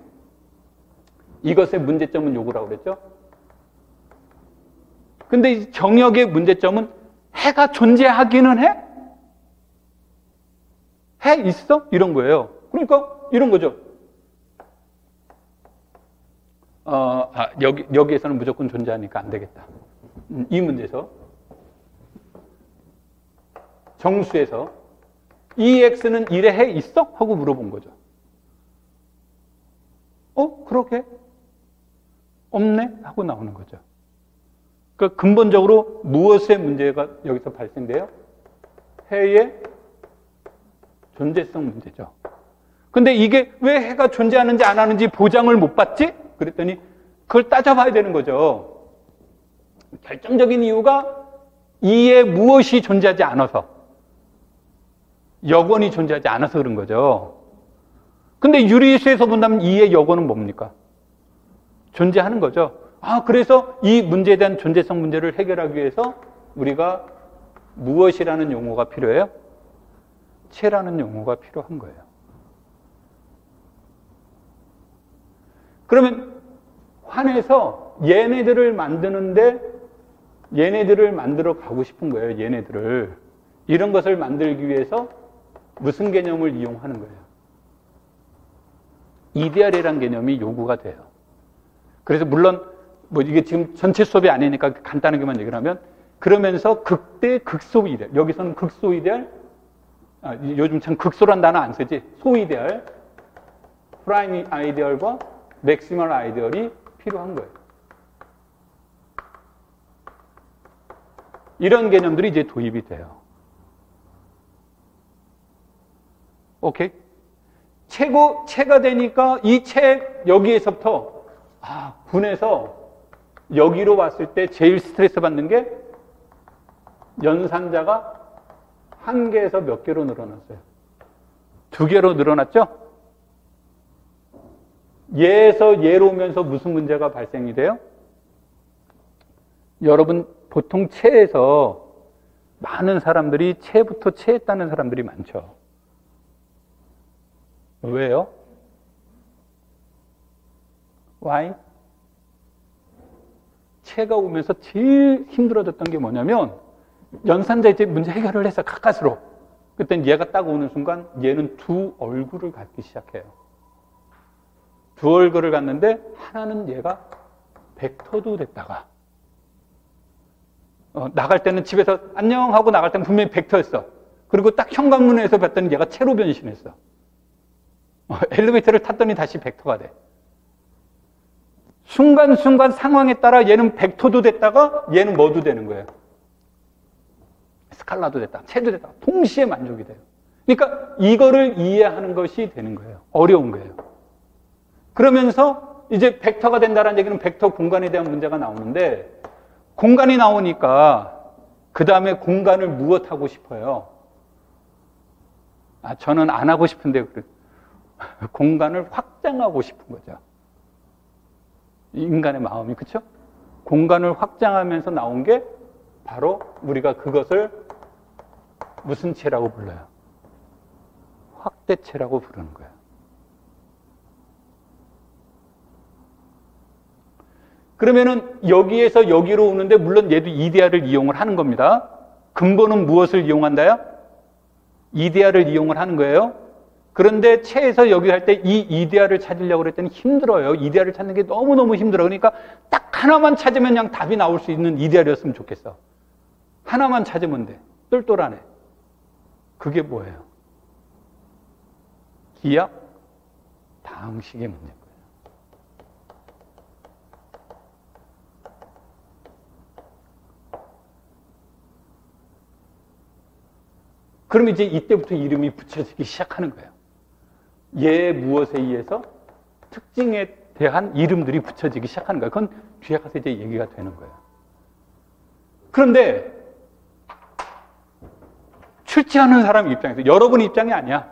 A: 이것의 문제점은 요거라고 그랬죠? 근데 이 정역의 문제점은 해가 존재하기는 해? 해 있어? 이런 거예요. 그러니까 이런 거죠. 여기에서는 무조건 존재하니까 안 되겠다. 이 문제에서 정수에서 EX는 1에 해 있어? 하고 물어본 거죠. 그렇게? 없네? 하고 나오는 거죠. 그러니까 근본적으로 무엇의 문제가 여기서 발생돼요? 해의 존재성 문제죠. 근데 이게 왜 해가 존재하는지 안 하는지 보장을 못 받지? 그랬더니 그걸 따져봐야 되는 거죠. 결정적인 이유가 이에 무엇이 존재하지 않아서, 여건이 존재하지 않아서 그런 거죠. 근데 유리수에서 본다면 이의 여건은 뭡니까? 존재하는 거죠. 그래서 이 문제에 대한 존재성 문제를 해결하기 위해서 우리가 무엇이라는 용어가 필요해요? 체라는 용어가 필요한 거예요. 그러면 환에서 얘네들을 만드는데 얘네들을 만들어 가고 싶은 거예요. 얘네들을. 이런 것을 만들기 위해서 무슨 개념을 이용하는 거예요? EDR이라는 개념이 요구가 돼요. 그래서 물론 이게 지금 전체 수업이 아니니까 간단하게만 얘기를 하면 그러면서 극대 극소 이데알, 여기서는 극소 이데알, 요즘 참 극소란 단어 안 쓰지, 소 이데알, 프라임 아이디얼과 맥시멀 아이디얼이 필요한 거예요. 이런 개념들이 이제 도입이 돼요. 오케이? 체가 되니까 이 여기에서부터 분해서 여기로 왔을 때 제일 스트레스 받는 게 연산자가 1개에서 몇 개로 늘어났어요? 2개로 늘어났죠? 얘에서 얘로 오면서 무슨 문제가 발생이 돼요? 여러분 보통 체에서 많은 사람들이 체부터 체했다는 사람들이 많죠. 왜요? Why? 체가 오면서 제일 힘들어졌던 게 뭐냐면 연산자 이제 문제 해결을 해서 가까스로 그땐 얘가 딱 오는 순간 얘는 두 얼굴을 갖기 시작해요. 두 얼굴을 갖는데 하나는 얘가 벡터도 됐다가 나갈 때는 집에서 안녕 하고 나갈 때는 분명히 벡터였어. 그리고 딱 현관문에서 봤더니 얘가 체로 변신했어. 엘리베이터를 탔더니 다시 벡터가 돼. 순간순간 상황에 따라 얘는 벡터도 됐다가 얘는 뭐도 되는 거예요. 스칼라도 됐다, 체도 됐다. 동시에 만족이 돼요. 그러니까 이거를 이해하는 것이 되는 거예요. 어려운 거예요. 그러면서 이제 벡터가 된다는 얘기는 벡터 공간에 대한 문제가 나오는데 공간이 나오니까 그 다음에 공간을 무엇하고 싶어요? 저는 안 하고 싶은데 공간을 확장하고 싶은 거죠. 인간의 마음이, 그렇죠? 공간을 확장하면서 나온 게 바로 우리가 그것을 무슨 체라고 불러요? 확대체라고 부르는 거예요. 그러면은 여기에서 여기로 오는데 물론 얘도 EDR을 이용을 하는 겁니다. 근본은 무엇을 이용한다요? EDR을 이용을 하는 거예요. 그런데 체에서 여기 할 때 이 EDR을 찾으려고 그랬더니 힘들어요. EDR을 찾는 게 너무너무 힘들어. 그러니까 딱 하나만 찾으면 그냥 답이 나올 수 있는 EDR이었으면 좋겠어. 하나만 찾으면 돼. 똘똘하네. 그게 뭐예요? 기억 방식의 문제인 거예요. 그럼 이제 이때부터 이름이 붙여지기 시작하는 거예요. 얘 무엇에 의해서 특징에 대한 이름들이 붙여지기 시작하는 거예요. 그건 뒤에 가서 이제 얘기가 되는 거예요. 그런데 출제하는 사람 입장에서, 여러분 입장이 아니야.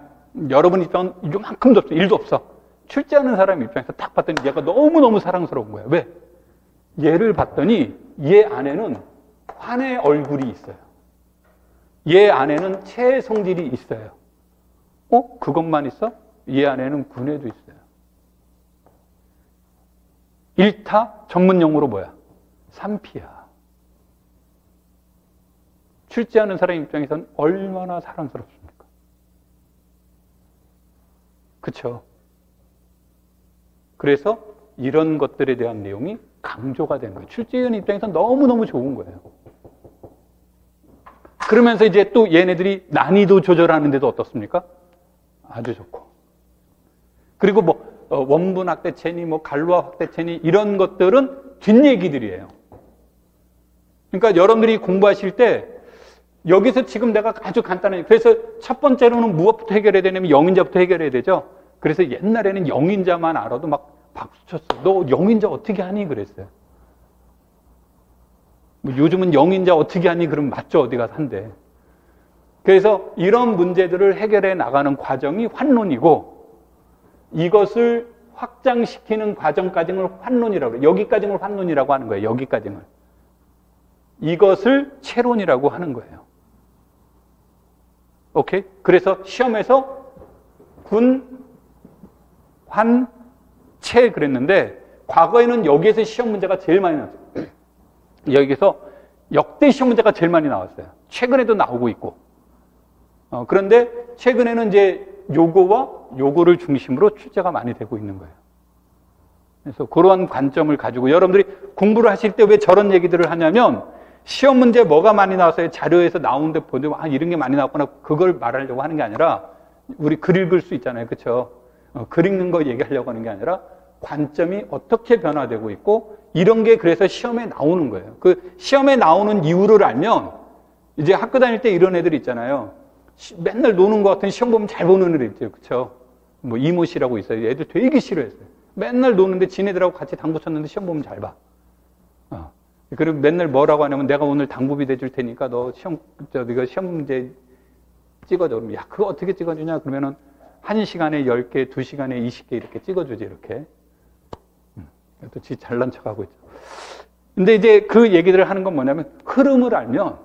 A: 여러분 입장은 이만큼도 없어. 1도 없어. 출제하는 사람 입장에서 딱 봤더니 얘가 너무너무 사랑스러운 거예요. 왜? 얘를 봤더니 얘 안에는 환의 얼굴이 있어요. 얘 안에는 체의 성질이 있어요. 그것만 있어? 얘 안에는 분해도 있어요. 일타 전문 용어로 뭐야? 삼피야. 출제하는 사람 입장에서는 얼마나 사랑스럽습니까? 그렇죠? 그래서 이런 것들에 대한 내용이 강조가 되는 거예요. 출제위원 입장에서는 너무너무 좋은 거예요. 그러면서 이제 또 얘네들이 난이도 조절하는 데도 어떻습니까? 아주 좋고. 그리고 원분 확대체니 갈로아 확대체니 이런 것들은 뒷얘기들이에요. 그러니까 여러분들이 공부하실 때 여기서 지금 내가 아주 간단하게, 그래서 첫 번째로는 무엇부터 해결해야 되냐면 영인자부터 해결해야 되죠. 그래서 옛날에는 영인자만 알아도 막 박수 쳤어. 너 영인자 어떻게 하니? 그랬어요. 요즘은 영인자 어떻게 하니? 그럼 맞죠. 어디 가서 한대. 그래서 이런 문제들을 해결해 나가는 과정이 환론이고, 이것을 확장시키는 과정까지를 환론이라고 해요. 여기까지를 환론이라고 하는 거예요. 여기까지를. 이것을 체론이라고 하는 거예요. 오케이? 그래서 시험에서 군, 환, 체 그랬는데 과거에는 여기에서 시험 문제가 제일 많이 나왔어요. 여기서 역대 시험 문제가 제일 많이 나왔어요. 최근에도 나오고 있고. 그런데 최근에는 이제 요거와 요거를 중심으로 출제가 많이 되고 있는 거예요. 그래서 그러한 관점을 가지고 여러분들이 공부를 하실 때 왜 저런 얘기들을 하냐면 시험 문제 뭐가 많이 나왔어요? 자료에서 나오는데 보면 이런 게 많이 나왔구나. 그걸 말하려고 하는 게 아니라 우리 글 읽을 수 있잖아요. 그렇죠? 글 읽는 거 얘기하려고 하는 게 아니라 관점이 어떻게 변화되고 있고 이런 게 그래서 시험에 나오는 거예요. 그 시험에 나오는 이유를 알면 이제 학교 다닐 때 이런 애들 있잖아요. 맨날 노는 것 같은 시험 보면 잘 보는 애들 있죠. 그렇죠? 뭐 이모 씨라고 있어요. 애들 되게 싫어했어요. 맨날 노는데 지네들하고 같이 당구 쳤는데 시험 보면 잘 봐. 그리고 맨날 뭐라고 하냐면 내가 오늘 당구비 대줄 테니까 너 네가 시험 문제 찍어줘. 그러면 야, 그거 어떻게 찍어주냐? 그러면은 1시간에 10개, 2시간에 20개 이렇게 찍어주지, 이렇게. 또 지 잘난 척하고 있죠. 근데 이제 그 얘기들을 하는 건 뭐냐면 흐름을 알면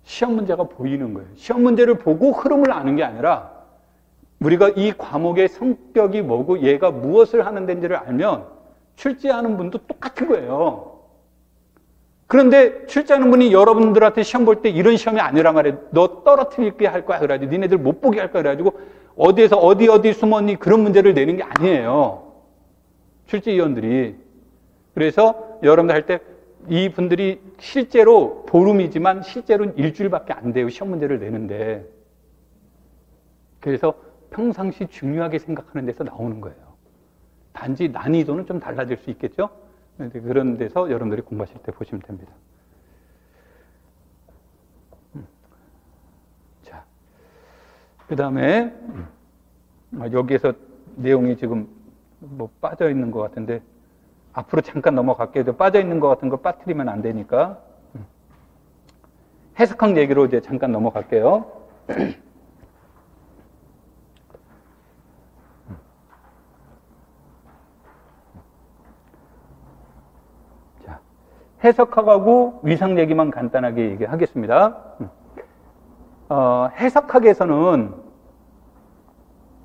A: 시험 문제가 보이는 거예요. 시험 문제를 보고 흐름을 아는 게 아니라 우리가 이 과목의 성격이 뭐고 얘가 무엇을 하는 데인지를 알면 출제하는 분도 똑같은 거예요. 그런데 출제하는 분이 여러분들한테 시험 볼 때 이런 시험이 아니란 말이에요. 너 떨어뜨리게 할 거야. 그래가지고 니네들 못 보게 할 거야. 그래가지고 어디에서 어디 숨었니? 그런 문제를 내는 게 아니에요. 출제위원들이. 그래서 여러분들 할 때 이분들이 실제로 보름이지만 실제로는 일주일밖에 안 돼요. 시험 문제를 내는데. 그래서 평상시 중요하게 생각하는 데서 나오는 거예요. 단지 난이도는 좀 달라질 수 있겠죠? 그런 데서 여러분들이 공부하실 때 보시면 됩니다. 자, 그 다음에 여기에서 내용이 지금 뭐 빠져 있는 것 같은데 앞으로 잠깐 넘어갈게요. 빠져 있는 것 같은 거 빠뜨리면 안 되니까 해석학 얘기로 이제 잠깐 넘어갈게요. 자, 해석학하고 위상 얘기만 간단하게 얘기하겠습니다. 해석학에서는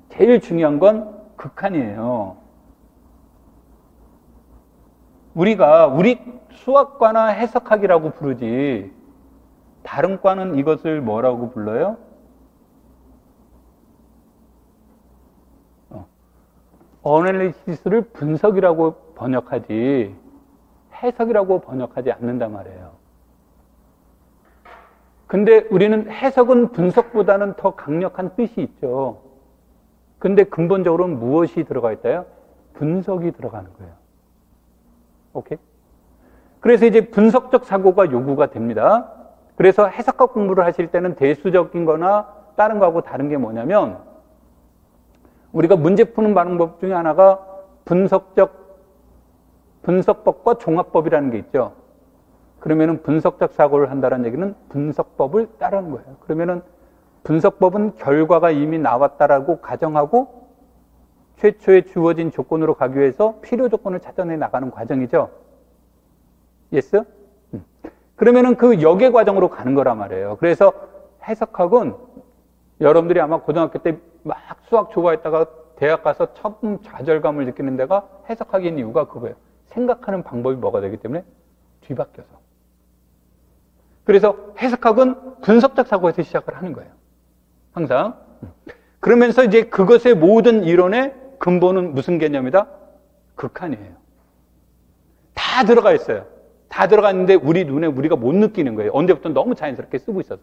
A: 제일 중요한 건 극한이에요. 우리 수학과나 해석학이라고 부르지 다른 과는 이것을 뭐라고 불러요? 어널리시스를 분석이라고 번역하지 해석이라고 번역하지 않는단 말이에요. 근데 우리는 해석은 분석보다는 더 강력한 뜻이 있죠. 근데 근본적으로는 무엇이 들어가 있다요? 분석이 들어가는 거예요. 오케이? 그래서 이제 분석적 사고가 요구가 됩니다. 그래서 해석학 공부를 하실 때는 대수적인 거나 다른 거하고 다른 게 뭐냐면 우리가 문제 푸는 방법 중에 하나가 분석법과 종합법이라는 게 있죠. 그러면은 분석적 사고를 한다는 얘기는 분석법을 따르는 거예요. 그러면은 분석법은 결과가 이미 나왔다라고 가정하고 최초에 주어진 조건으로 가기 위해서 필요 조건을 찾아내 나가는 과정이죠. 예스? 그러면은 그 역의 과정으로 가는 거란 말이에요. 그래서 해석학은 여러분들이 아마 고등학교 때 막 수학 좋아했다가 대학 가서 처음 좌절감을 느끼는 데가 해석학인 이유가 그거예요. 생각하는 방법이 뭐가 되기 때문에 뒤바뀌어서. 그래서 해석학은 분석적 사고에서 시작을 하는 거예요. 항상. 그러면서 이제 그것의 모든 이론의 근본은 무슨 개념이다? 극한이에요. 다 들어가 있어요. 다 들어가 있는데 우리 눈에 우리가 못 느끼는 거예요. 언제부터 너무 자연스럽게 쓰고 있어서.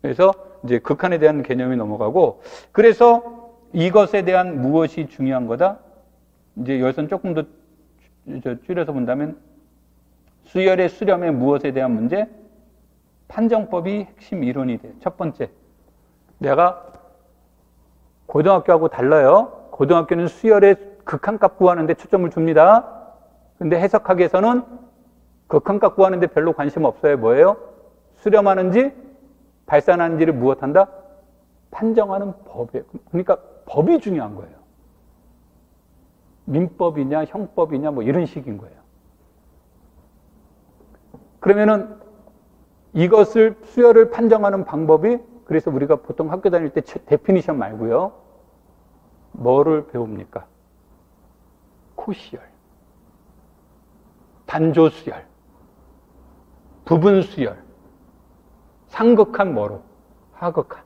A: 그래서 이제 극한에 대한 개념이 넘어가고, 그래서 이것에 대한 무엇이 중요한 거다? 이제 여기서는 조금 더 줄여서 본다면 수열의 수렴의 무엇에 대한 문제? 판정법이 핵심 이론이 돼요. 첫 번째. 내가 고등학교하고 달라요. 고등학교는 수열의 극한값 구하는데 초점을 줍니다. 근데 해석학에서는 극한값 구하는데 별로 관심 없어요. 뭐예요? 수렴하는지 발산하는지를 무엇한다? 판정하는 법이에요. 그러니까 법이 중요한 거예요. 민법이냐 형법이냐 뭐 이런 식인 거예요. 그러면은 이것을 수열을 판정하는 방법이, 그래서 우리가 보통 학교 다닐 때 데피니션 말고요. 뭐를 배웁니까? 코시열, 단조수열, 부분수열, 상극한 뭐로? 하극한.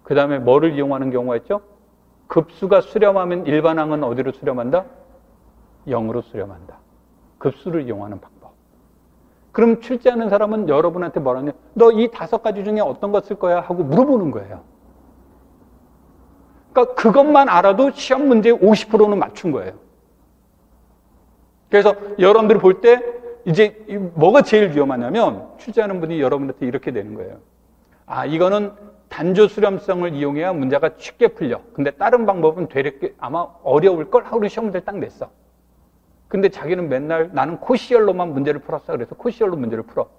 A: 그 다음에 뭐를 이용하는 경우가 있죠? 급수가 수렴하면 일반항은 어디로 수렴한다? 0으로 수렴한다. 급수를 이용하는 방법. 그럼 출제하는 사람은 여러분한테 뭐라냐? 너 이 5가지 중에 어떤 거 쓸 거야? 하고 물어보는 거예요. 그러니까 그것만 알아도 시험 문제의 50%는 맞춘 거예요. 그래서 여러분들이 볼 때 이제 뭐가 제일 위험하냐면, 출제하는 분이 여러분한테 이렇게 되는 거예요. 아, 이거는 단조 수렴성을 이용해야 문제가 쉽게 풀려. 근데 다른 방법은 되게 아마 어려울 걸 하고 시험 문제를 딱 냈어. 근데 자기는 맨날 나는 코시열로만 문제를 풀었어. 그래서 코시열로 문제를 풀어.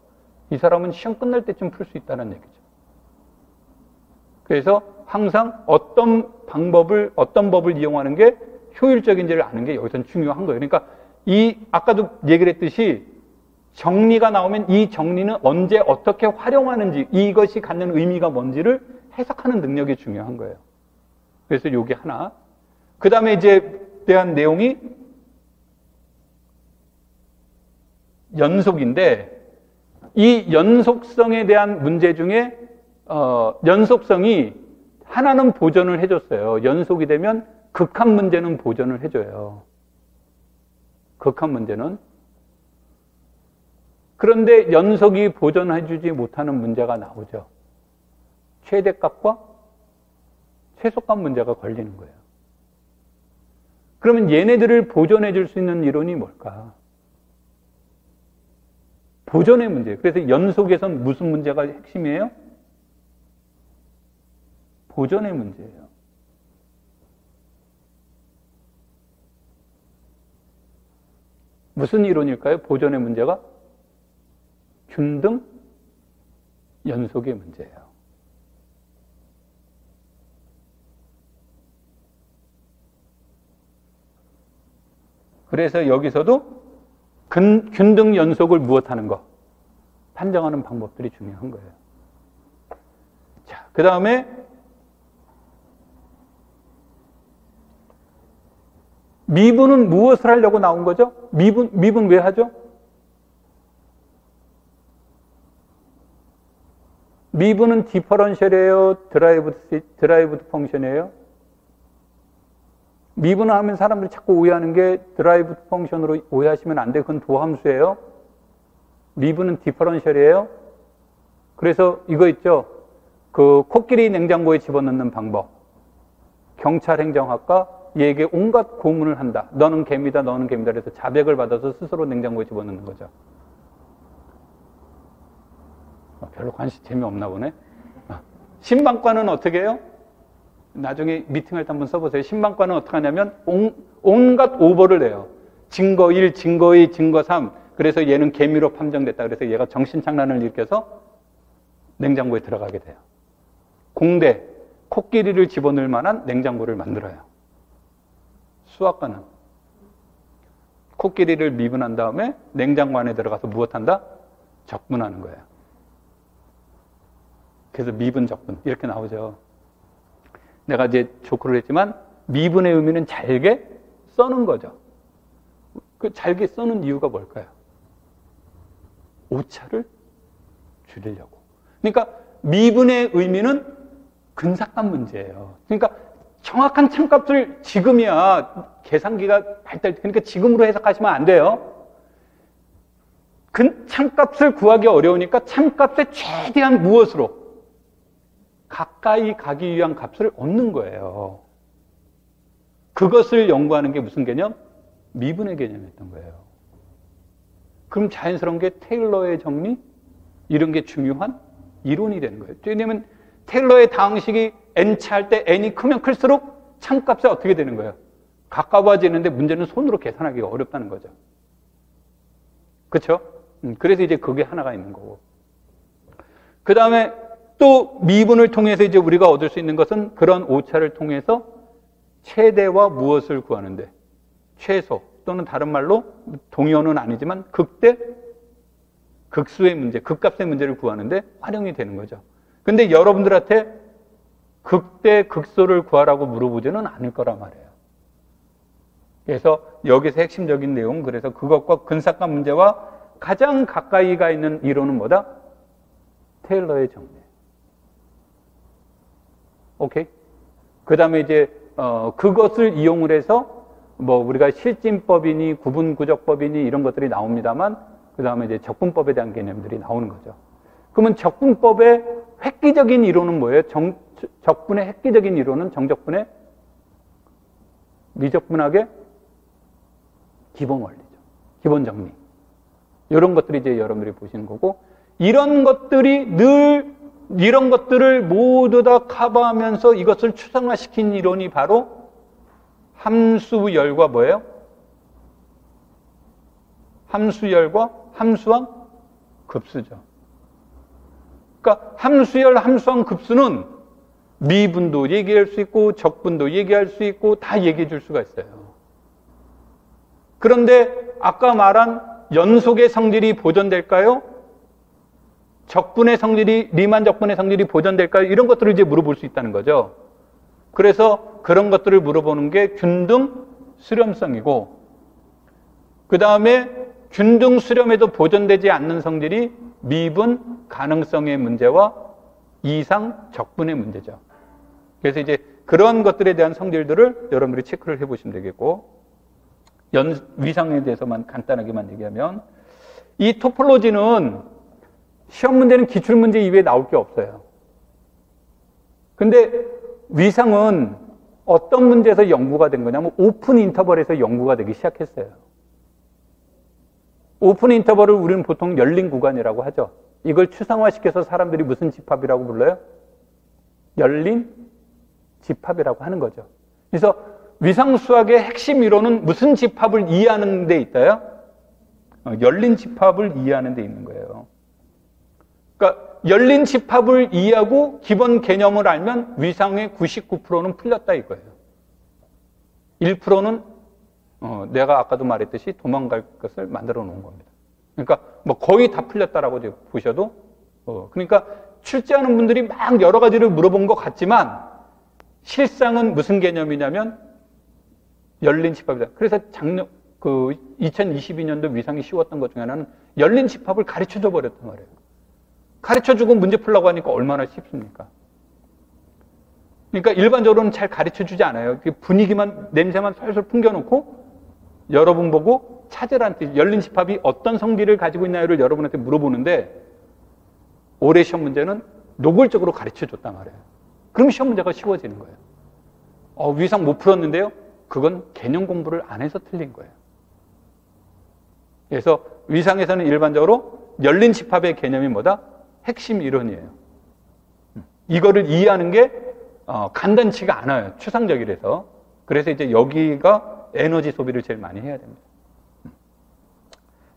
A: 이 사람은 시험 끝날 때쯤 풀 수 있다는 얘기죠. 그래서 항상 어떤 법을 이용하는 게 효율적인지를 아는 게 여기서는 중요한 거예요. 그러니까 아까도 얘기를 했듯이 정리가 나오면 이 정리는 언제 어떻게 활용하는지, 이것이 갖는 의미가 뭔지를 해석하는 능력이 중요한 거예요. 그래서 요게 하나. 그 다음에 이제 대한 내용이 연속인데, 이 연속성에 대한 문제 중에 연속성이 하나는 보전을 해줬어요. 연속이 되면 극한 문제는 보전을 해줘요. 극한 문제는. 그런데 연속이 보전해주지 못하는 문제가 나오죠. 최대값과 최소값 문제가 걸리는 거예요. 그러면 얘네들을 보전해줄 수 있는 이론이 뭘까? 보전의 문제. 그래서 연속에선 무슨 문제가 핵심이에요? 보전의 문제예요. 무슨 이론일까요? 보전의 문제가? 균등 연속의 문제예요. 그래서 여기서도 균등 연속을 무엇하는 거? 판정하는 방법들이 중요한 거예요. 자, 그 다음에 미분은 무엇을 하려고 나온 거죠? 미분 왜 하죠? 미분은 디퍼런셜이에요? 드라이브드 펑션이에요? 미분을 하면 사람들이 자꾸 오해하는 게 드라이브드 펑션으로 오해하시면 안 돼요. 그건 도함수예요. 미분은 디퍼런셜이에요. 그래서 이거 있죠? 그 코끼리 냉장고에 집어넣는 방법. 경찰 행정학과 얘에게 온갖 고문을 한다. 너는 개미다, 너는 개미다. 그래서 자백을 받아서 스스로 냉장고에 집어넣는 거죠. 별로 재미없나 보네. 신방과는 어떻게 해요? 나중에 미팅할 때 한번 써보세요. 신방과는 어떻게 하냐면 온갖 오버를 해요. 증거 1, 증거 2, 증거 3. 그래서 얘는 개미로 판정됐다. 그래서 얘가 정신착란을 일으켜서 냉장고에 들어가게 돼요. 공대, 코끼리를 집어넣을 만한 냉장고를 만들어요. 수학과는 코끼리를 미분한 다음에 냉장고 안에 들어가서 무엇한다? 적분하는 거예요. 그래서 미분, 적분 이렇게 나오죠. 내가 이제 조크를 했지만 미분의 의미는 잘게 써는 거죠. 그 잘게 써는 이유가 뭘까요? 오차를 줄이려고. 그러니까 미분의 의미는 근사값 문제예요. 그러니까 정확한 참값을 지금이야 계산기가 발달, 그러니까 지금으로 해석하시면 안 돼요. 참값을 구하기 어려우니까 참값의 최대한 무엇으로? 가까이 가기 위한 값을 얻는 거예요. 그것을 연구하는 게 무슨 개념? 미분의 개념이었던 거예요. 그럼 자연스러운 게 테일러의 정리? 이런 게 중요한 이론이 되는 거예요. 왜냐하면 테일러의 다항식이 n차 할 때 n이 크면 클수록 참값이 어떻게 되는 거예요? 가까워지는데 문제는 손으로 계산하기가 어렵다는 거죠. 그렇죠? 그래서 이제 그게 하나가 있는 거고. 그 다음에 또 미분을 통해서 이제 우리가 얻을 수 있는 것은 그런 오차를 통해서 최대와 무엇을 구하는데 최소 또는 다른 말로 동요는 아니지만 극대, 극수의 문제, 극값의 문제를 구하는데 활용이 되는 거죠. 근데 여러분들한테 극대, 극소를 구하라고 물어보지는 않을 거란 말이에요. 그래서 여기서 핵심적인 내용, 그래서 그것과 근사값 문제와 가장 가까이가 있는 이론은 뭐다? 테일러의 정리. 오케이? 그 다음에 이제, 그것을 이용을 해서 뭐 우리가 실진법이니 구분구적법이니 이런 것들이 나옵니다만, 그 다음에 이제 적분법에 대한 개념들이 나오는 거죠. 그러면 적분법의 획기적인 이론은 뭐예요? 적분의 획기적인 이론은 정적분의 미적분학의 기본 원리죠. 기본 정리. 이런 것들이 이제 여러분들이 보시는 거고, 이런 것들을 모두 다 커버하면서 이것을 추상화시킨 이론이 바로 함수열과 뭐예요? 함수열과 함수항 급수죠. 그러니까 함수열, 함수항 급수는 미분도 얘기할 수 있고 적분도 얘기할 수 있고 다 얘기해 줄 수가 있어요. 그런데 아까 말한 연속의 성질이 보존될까요? 적분의 성질이, 리만 적분의 성질이 보존될까요? 이런 것들을 이제 물어볼 수 있다는 거죠. 그래서 그런 것들을 물어보는 게 균등 수렴성이고, 그 다음에 균등 수렴에도 보존되지 않는 성질이 미분 가능성의 문제와 이상 적분의 문제죠. 그래서 이제 그런 것들에 대한 성질들을 여러분들이 체크를 해보시면 되겠고, 위상에 대해서만 간단하게만 얘기하면, 이 토폴로지는 시험 문제는 기출 문제 이외에 나올 게 없어요. 근데 위상은 어떤 문제에서 연구가 된 거냐면 오픈 인터벌에서 연구가 되기 시작했어요. 오픈 인터벌을 우리는 보통 열린 구간이라고 하죠. 이걸 추상화시켜서 사람들이 무슨 집합이라고 불러요? 열린 집합이라고 하는 거죠. 그래서 위상수학의 핵심 이론은 무슨 집합을 이해하는 데 있다요? 열린 집합을 이해하는 데 있는 거예요. 그러니까 열린 집합을 이해하고 기본 개념을 알면 위상의 99%는 풀렸다 이거예요. 1%는 내가 아까도 말했듯이 도망갈 것을 만들어 놓은 겁니다. 그러니까 뭐 거의 다 풀렸다라고 보셔도, 그러니까 출제하는 분들이 막 여러 가지를 물어본 것 같지만 실상은 무슨 개념이냐면 열린 집합이다. 그래서 2022년도 위상이 쉬웠던 것 중에 하나는 열린 집합을 가르쳐줘 버렸단 말이에요. 가르쳐주고 문제 풀라고 하니까 얼마나 쉽습니까? 그러니까 일반적으로는 잘 가르쳐주지 않아요. 분위기만, 냄새만 솔솔 풍겨놓고 여러분 보고 찾으라는 뜻, 열린 집합이 어떤 성질을 가지고 있나요를 여러분한테 물어보는데, 올해 시험 문제는 노골적으로 가르쳐줬단 말이에요. 그럼 시험 문제가 쉬워지는 거예요. 위상 못 풀었는데요? 그건 개념 공부를 안 해서 틀린 거예요. 그래서 위상에서는 일반적으로 열린 집합의 개념이 뭐다? 핵심 이론이에요. 이거를 이해하는 게 간단치가 않아요. 추상적이라서. 그래서 이제 여기가 에너지 소비를 제일 많이 해야 됩니다.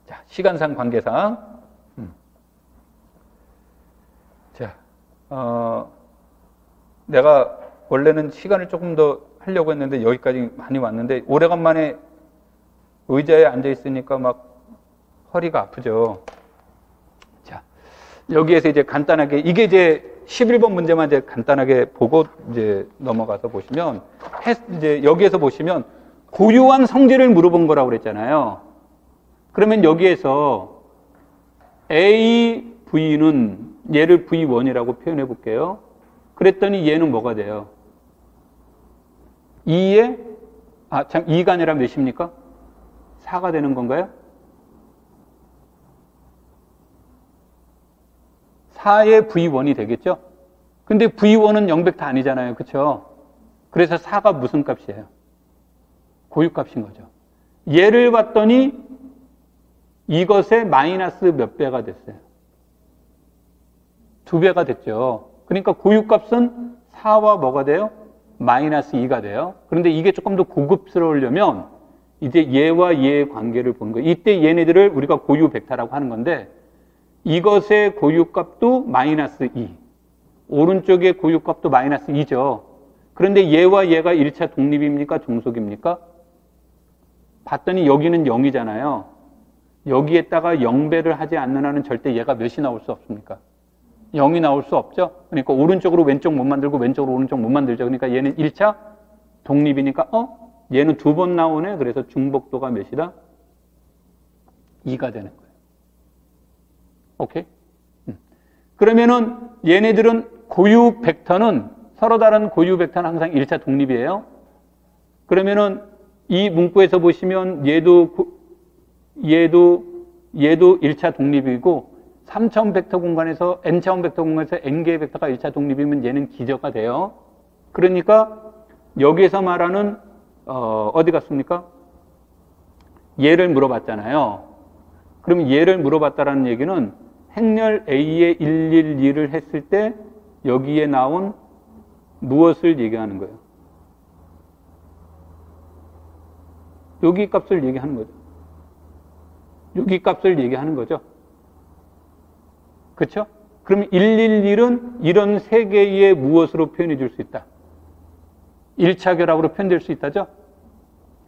A: 자, 시간상 관계상. 자, 내가 원래는 시간을 조금 더 하려고 했는데 여기까지 많이 왔는데 오래간만에 의자에 앉아 있으니까 막 허리가 아프죠. 자, 여기에서 이제 간단하게, 이게 이제 11번 문제만 이제 간단하게 보고 이제 넘어가서 보시면, 이제 여기에서 보시면 고유한 성질을 물어본 거라고 그랬잖아요. 그러면 여기에서 A, V는 얘를 V1이라고 표현해 볼게요. 그랬더니 얘는 뭐가 돼요? 2에, 2가 아니라 몇입니까? 4가 되는 건가요? 4의 V1이 되겠죠? 근데 V1은 0벡터 아니잖아요. 그쵸? 그래서 4가 무슨 값이에요? 고유값인 거죠. 얘를 봤더니 이것의 마이너스 몇 배가 됐어요? 2배가 됐죠. 그러니까 고유값은 4와 뭐가 돼요? 마이너스 2가 돼요. 그런데 이게 조금 더 고급스러우려면 이제 얘와 얘의 관계를 보는 거예요. 이때 얘네들을 우리가 고유 벡터라고 하는 건데, 이것의 고유값도 마이너스 2, 오른쪽의 고유값도 마이너스 2죠. 그런데 얘와 얘가 1차 독립입니까? 종속입니까? 봤더니 여기는 0이잖아요. 여기에다가 0배를 하지 않는 한은 절대 얘가 몇이 나올 수 없습니까? 0이 나올 수 없죠? 그러니까 오른쪽으로 왼쪽 못 만들고 왼쪽으로 오른쪽 못 만들죠. 그러니까 얘는 1차 독립이니까 얘는 2번 나오네. 그래서 중복도가 몇이다? 2가 되는 거예요. 오케이? 그러면은 얘네들은 고유 벡터는 서로 다른 고유 벡터는 항상 1차 독립이에요. 그러면은 이 문구에서 보시면 얘도 1차 독립이고 3차원 벡터 공간에서 n차원 벡터 공간에서 n개의 벡터가 1차 독립이면 얘는 기저가 돼요. 그러니까 여기에서 말하는 어디 갔습니까? 얘를 물어봤잖아요. 그럼 얘를 물어봤다라는 얘기는 행렬 A에 112를 했을 때 여기에 나온 무엇을 얘기하는 거예요? 여기 값을 얘기하는 거죠. 여기 값을 얘기하는 거죠. 그렇죠? 그럼 111은 이런 세 개의 무엇으로 표현해 줄 수 있다? 1차 결합으로 표현될 수 있다죠?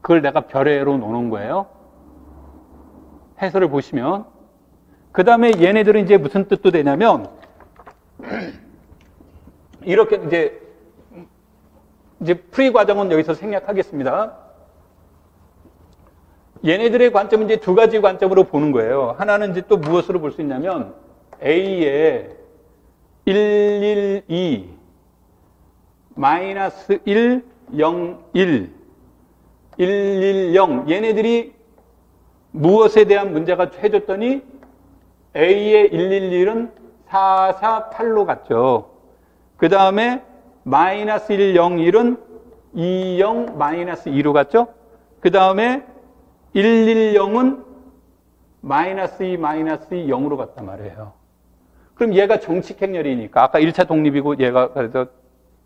A: 그걸 내가 별에로 놓는 거예요. 해설을 보시면. 그 다음에 얘네들은 이제 무슨 뜻도 되냐면, 이렇게 이제 풀이 과정은 여기서 생략하겠습니다. 얘네들의 관점은 이제 두 가지 관점으로 보는 거예요. 하나는 이제 또 무엇으로 볼 수 있냐면, A에 112, 마이너스 1, 0, 1, 110. 얘네들이 무엇에 대한 문제가 해줬더니 A의 111은 448로 갔죠. 그 다음에 마이너스 1, 0, 1은 20, 마이너스 2로 갔죠. 그 다음에 110은 마이너스 2, 마이너스 2, 0으로 갔단 말이에요. 그럼 얘가 정칙행렬이니까 아까 1차 독립이고 얘가 그래서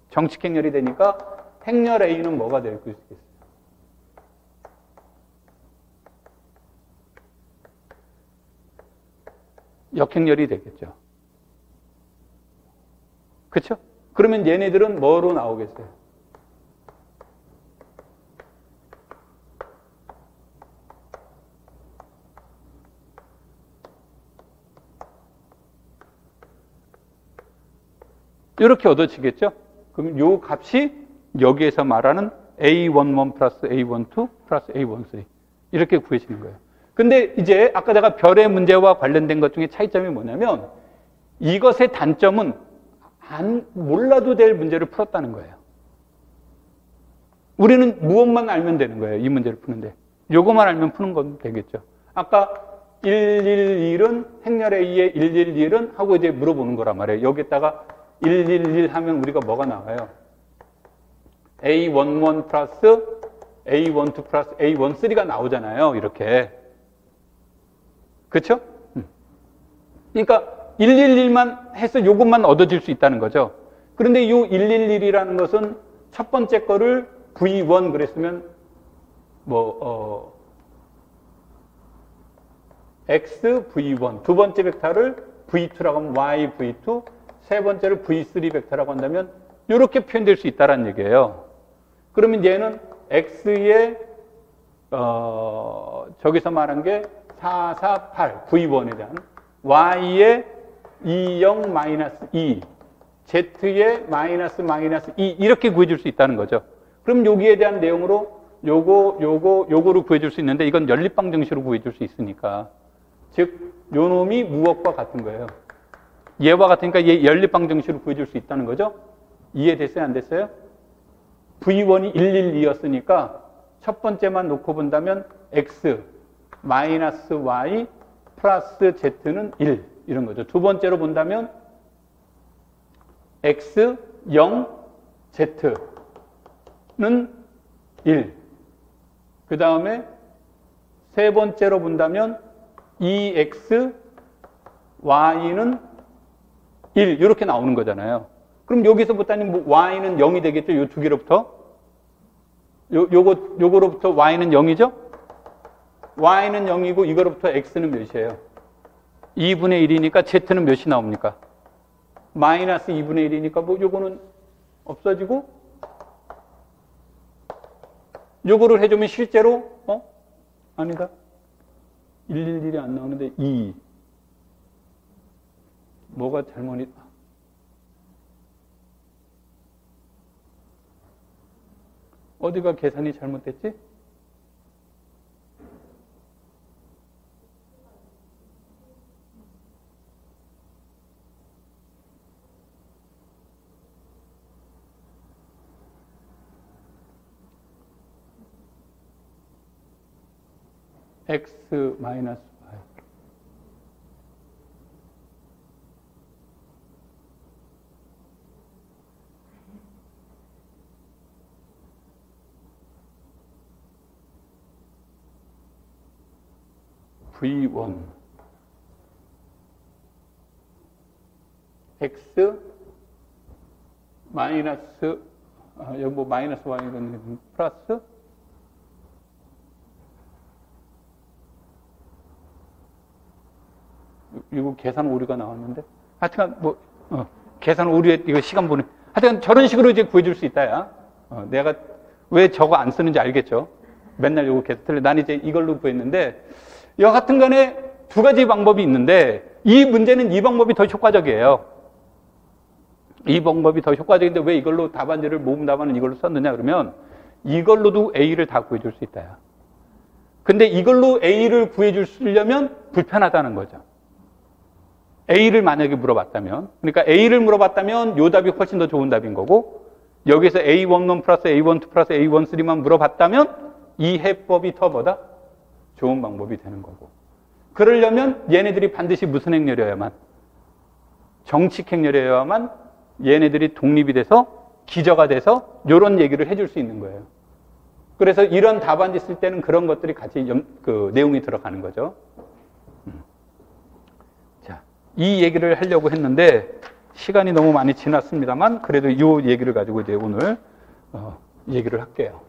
A: 정칙행렬이 되니까 행렬 A는 뭐가 될 수 있겠어요? 역행렬이 되겠죠. 그렇죠? 그러면 얘네들은 뭐로 나오겠어요? 이렇게 얻어지겠죠? 그럼 요 값이 여기에서 말하는 A11 플러스 A12 플러스 A13 이렇게 구해지는 거예요. 근데 이제 아까 내가 별의 문제와 관련된 것 중에 차이점이 뭐냐면 이것의 단점은 몰라도 될 문제를 풀었다는 거예요. 우리는 무엇만 알면 되는 거예요. 이 문제를 푸는데. 요것만 알면 푸는 건 되겠죠. 아까 111은 행렬 A의 111은 하고 이제 물어보는 거란 말이에요. 여기에다가 111 하면 우리가 뭐가 나와요? A11 플러스 A12 플러스 A13가 나오잖아요. 이렇게. 그렇죠? 그러니까 111만 해서 요것만 얻어질 수 있다는 거죠. 그런데 이 111이라는 것은 첫 번째 거를 V1 그랬으면 X V1 두 번째 벡터를 V2라고 하면 Y V2 세 번째를 V3 벡터라고 한다면 이렇게 표현될 수 있다는 얘기예요. 그러면 얘는 X의 저기서 말한 게 448 V1에 대한 Y의 20 마이너스 2 Z의 마이너스 2 이렇게 구해줄 수 있다는 거죠. 그럼 여기에 대한 내용으로 요거로 구해줄 수 있는데 이건 연립방정식으로 구해줄 수 있으니까 즉 요 놈이 무엇과 같은 거예요. 얘와 같으니까 얘 연립방정식으로 구해줄 수 있다는 거죠. 이해됐어요? 안 됐어요? V1이 112였으니까 첫 번째만 놓고 본다면 X 마이너스 Y 플러스 Z는 1 이런 거죠. 두 번째로 본다면 X 0 Z는 1 그 다음에 세 번째로 본다면 2X Y는 1 이렇게 나오는 거잖아요. 그럼 여기서 보다니 Y는 0이 되겠죠? 이 두 개로부터 요거로부터 Y는 0이죠? Y는 0이고 이거로부터 X는 몇이에요? 2분의 1이니까 Z는 몇이 나옵니까? 마이너스 2분의 1이니까 요거는 없어지고 요거를 해주면 실제로 아니다. 111이 안 나오는데 2. 뭐가 잘못이 어디가 계산이 잘못됐지? x 마이너스 y. v1 x 마이너스 여기 뭐 마이너스 y는 플러스 이거 계산 오류가 나왔는데 하여튼 뭐 계산 오류에 이거 시간 보내 하여튼 저런 식으로 이제 구해줄 수 있다야. 내가 왜 저거 안 쓰는지 알겠죠. 맨날 이거 계속 틀려. 난 이제 이걸로 구했는데 여하튼 간에 두 가지 방법이 있는데 이 문제는 이 방법이 더 효과적이에요. 이 방법이 더 효과적인데 왜 이걸로 답안지를 모음 답안을 이걸로 썼느냐 그러면 이걸로도 A를 다 구해줄 수 있다야. 근데 이걸로 A를 구해주려면 불편하다는 거죠. A를 만약에 물어봤다면, 그러니까 A를 물어봤다면 요 답이 훨씬 더 좋은 답인 거고 여기서 A11 플러스 A12 플러스 A13만 물어봤다면 이 해법이 더 뭐다? 좋은 방법이 되는 거고. 그러려면 얘네들이 반드시 무슨 행렬이어야만? 정칙 행렬이어야만 얘네들이 독립이 돼서 기저가 돼서 이런 얘기를 해줄 수 있는 거예요. 그래서 이런 답안지 쓸 때는 그런 것들이 같이 그 내용이 들어가는 거죠. 자, 이 얘기를 하려고 했는데 시간이 너무 많이 지났습니다만 그래도 이 얘기를 가지고 이제 오늘 얘기를 할게요.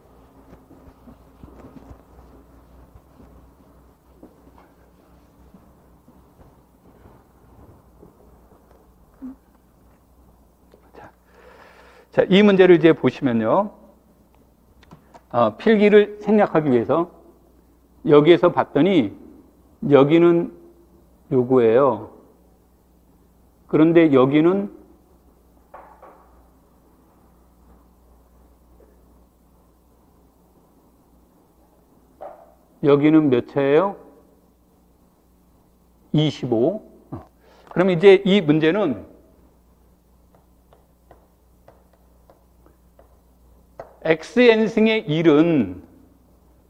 A: 자, 이 문제를 이제 보시면요. 필기를 생략하기 위해서 여기에서 봤더니 여기는 요거예요. 그런데 여기는 몇 차예요? 25. 그러면 이제 이 문제는 xn승의 1은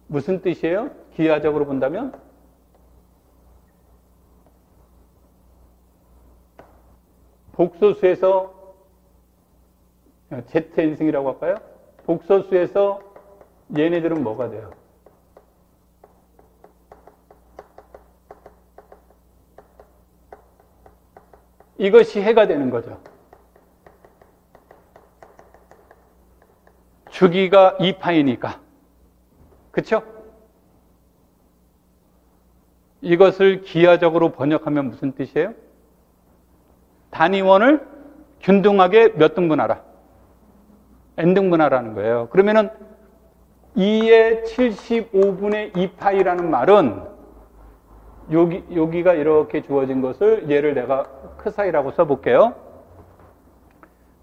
A: 무슨 뜻이에요? 기하적으로 본다면? 복소수에서 zn승이라고 할까요? 복소수에서 얘네들은 뭐가 돼요? 이것이 해가 되는 거죠. 주기가 2파이니까. 그쵸? 이것을 기하적으로 번역하면 무슨 뜻이에요? 단위원을 균등하게 몇 등분하라? n등분하라는 거예요. 그러면은 2의 75분의 2파이라는 말은 여기가 이렇게 주어진 것을 얘를 내가 크사이라고 써볼게요.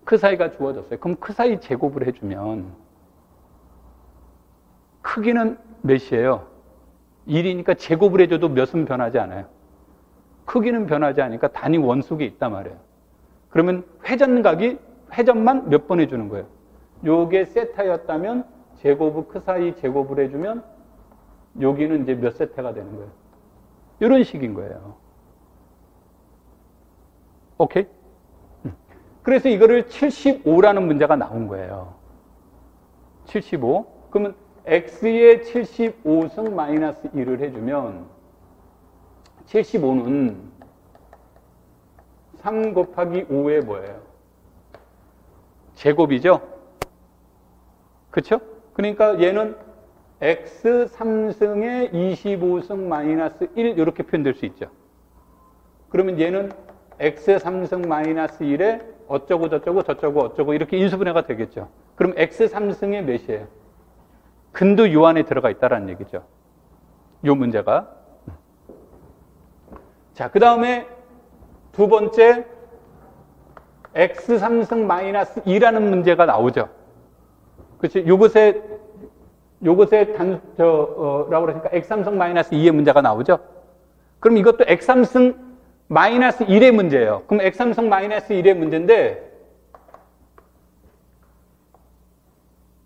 A: 크사이가 주어졌어요. 그럼 크사이 제곱을 해주면 크기는 몇이에요? 1이니까 제곱을 해줘도 몇은 변하지 않아요. 크기는 변하지 않으니까 단위 원속에 있단 말이에요. 그러면 회전만 몇 번 해주는 거예요. 요게 세타였다면 제곱을 크사이 제곱을 해주면 여기는 이제 몇 세타가 되는 거예요. 이런 식인 거예요. 오케이? 그래서 이거를 75라는 문제가 나온 거예요. 75. 그러면 x의 75승 마이너스 1을 해주면 75는 3 곱하기 5의 뭐예요? 제곱이죠? 그쵸? 그러니까 얘는 x 3승의 25승 마이너스 1 이렇게 표현될 수 있죠. 그러면 얘는 x 3승 마이너스 1에 어쩌고 저쩌고 저쩌고 어쩌고 이렇게 인수분해가 되겠죠. 그럼 x 3승의 몇이에요? 근도 요 안에 들어가 있다라는 얘기죠. 요 문제가. 자, 그 다음에 두 번째, x3승 마이너스 2라는 문제가 나오죠. 그렇지? 요것에 라고 그러니까 x3승 마이너스 2의 문제가 나오죠. 그럼 이것도 x3승 마이너스 1의 문제예요. 그럼 x3승 마이너스 1의 문제인데,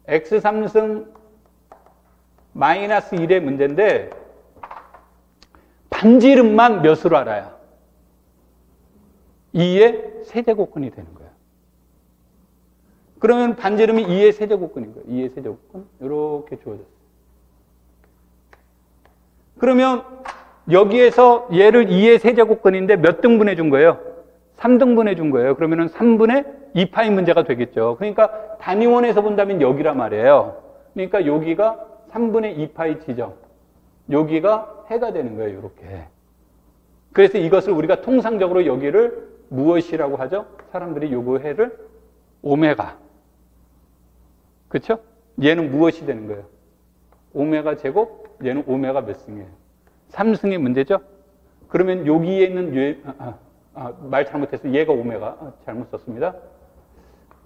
A: x3승 마이너스 1의 문제인데, 반지름만 몇으로 알아요? 2의 세제곱근이 되는 거예요. 그러면 반지름이 2의 세제곱근인 거예요. 2의 세제곱근. 이렇게 주어졌어요. 그러면 여기에서 얘를 2의 세제곱근인데 몇 등분해 준 거예요? 3등분해 준 거예요. 그러면은 3분의 2파이 문제가 되겠죠. 그러니까 단위원에서 본다면 여기란 말이에요. 그러니까 여기가 3분의 2파이 지점. 여기가 해가 되는 거예요. 이렇게. 그래서 이것을 우리가 통상적으로 여기를 무엇이라고 하죠? 사람들이 요거 해를 오메가. 그렇죠? 얘는 무엇이 되는 거예요? 오메가 제곱, 얘는 오메가 몇 승이에요? 3승의 문제죠? 그러면 여기에 있는 말 잘못했어요. 얘가 오메가. 잘못 썼습니다.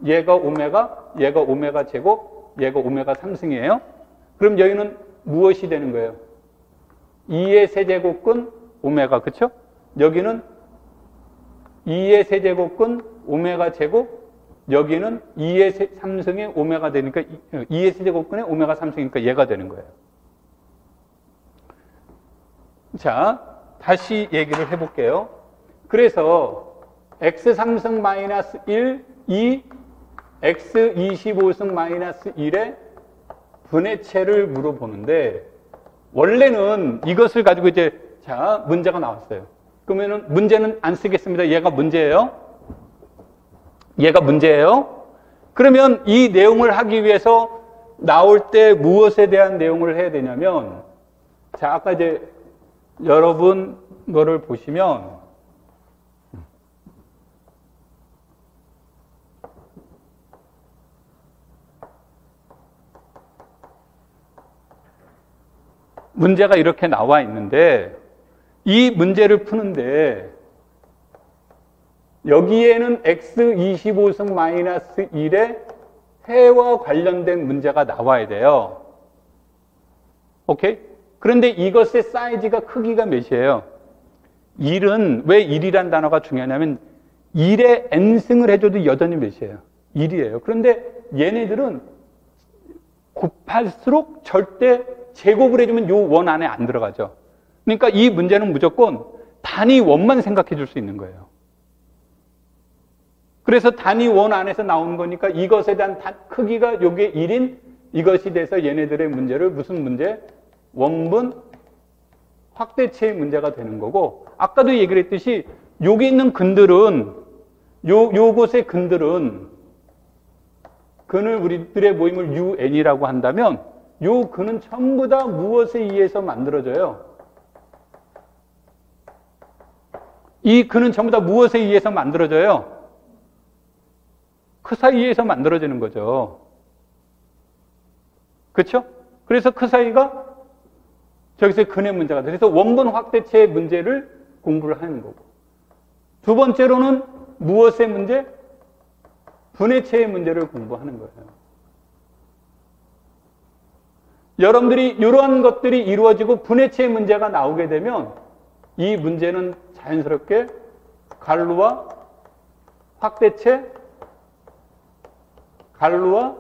A: 얘가 오메가 제곱, 얘가 오메가 3승이에요. 그럼 여기는 무엇이 되는 거예요? 2의 세제곱근 오메가, 그렇죠? 여기는 2의 세제곱근 오메가 제곱, 여기는 2의 3승의 오메가 되니까 2의 세제곱근의 오메가 3승이니까 얘가 되는 거예요. 자, 다시 얘기를 해볼게요. 그래서 x3승 마이너스 1, 2, x25승 마이너스 1의 분해체를 물어보는데, 원래는 이것을 가지고 이제, 자, 문제가 나왔어요. 그러면은 문제는 안 쓰겠습니다. 얘가 문제예요. 얘가 문제예요. 그러면 이 내용을 하기 위해서 나올 때 무엇에 대한 내용을 해야 되냐면, 자, 아까 이제 여러분 거를 보시면, 문제가 이렇게 나와 있는데, 이 문제를 푸는데 여기에는 x25승 마이너스 1의 해와 관련된 문제가 나와야 돼요. 오케이? 그런데 이것의 사이즈가 크기가 몇이에요? 1은 왜 1이란 단어가 중요하냐면 1의 n승을 해줘도 여전히 몇이에요? 1이에요. 그런데 얘네들은 곱할수록 절대 제곱을 해주면 요 원 안에 안 들어가죠. 그러니까 이 문제는 무조건 단위 원만 생각해 줄 수 있는 거예요. 그래서 단위 원 안에서 나오는 거니까 이것에 대한 크기가 요게 1인 이것이 돼서 얘네들의 문제를 무슨 문제? 원분 확대체의 문제가 되는 거고, 아까도 얘기를 했듯이 여기 있는 근들은 요곳의 근들은 근을 우리들의 모임을 UN이라고 한다면 요 근은 전부 다 무엇에 의해서 만들어져요? 이 근은 전부 다 무엇에 의해서 만들어져요? 그 사이에서 만들어지는 거죠. 그렇죠? 그래서 그 사이가 저기서 근의 문제가 돼요. 그래서 원분 확대체의 문제를 공부를 하는 거고, 두 번째로는 무엇의 문제? 분해체의 문제를 공부하는 거예요. 여러분들이 이러한 것들이 이루어지고 분해체의 문제가 나오게 되면 이 문제는 자연스럽게 갈루와 확대체, 갈루와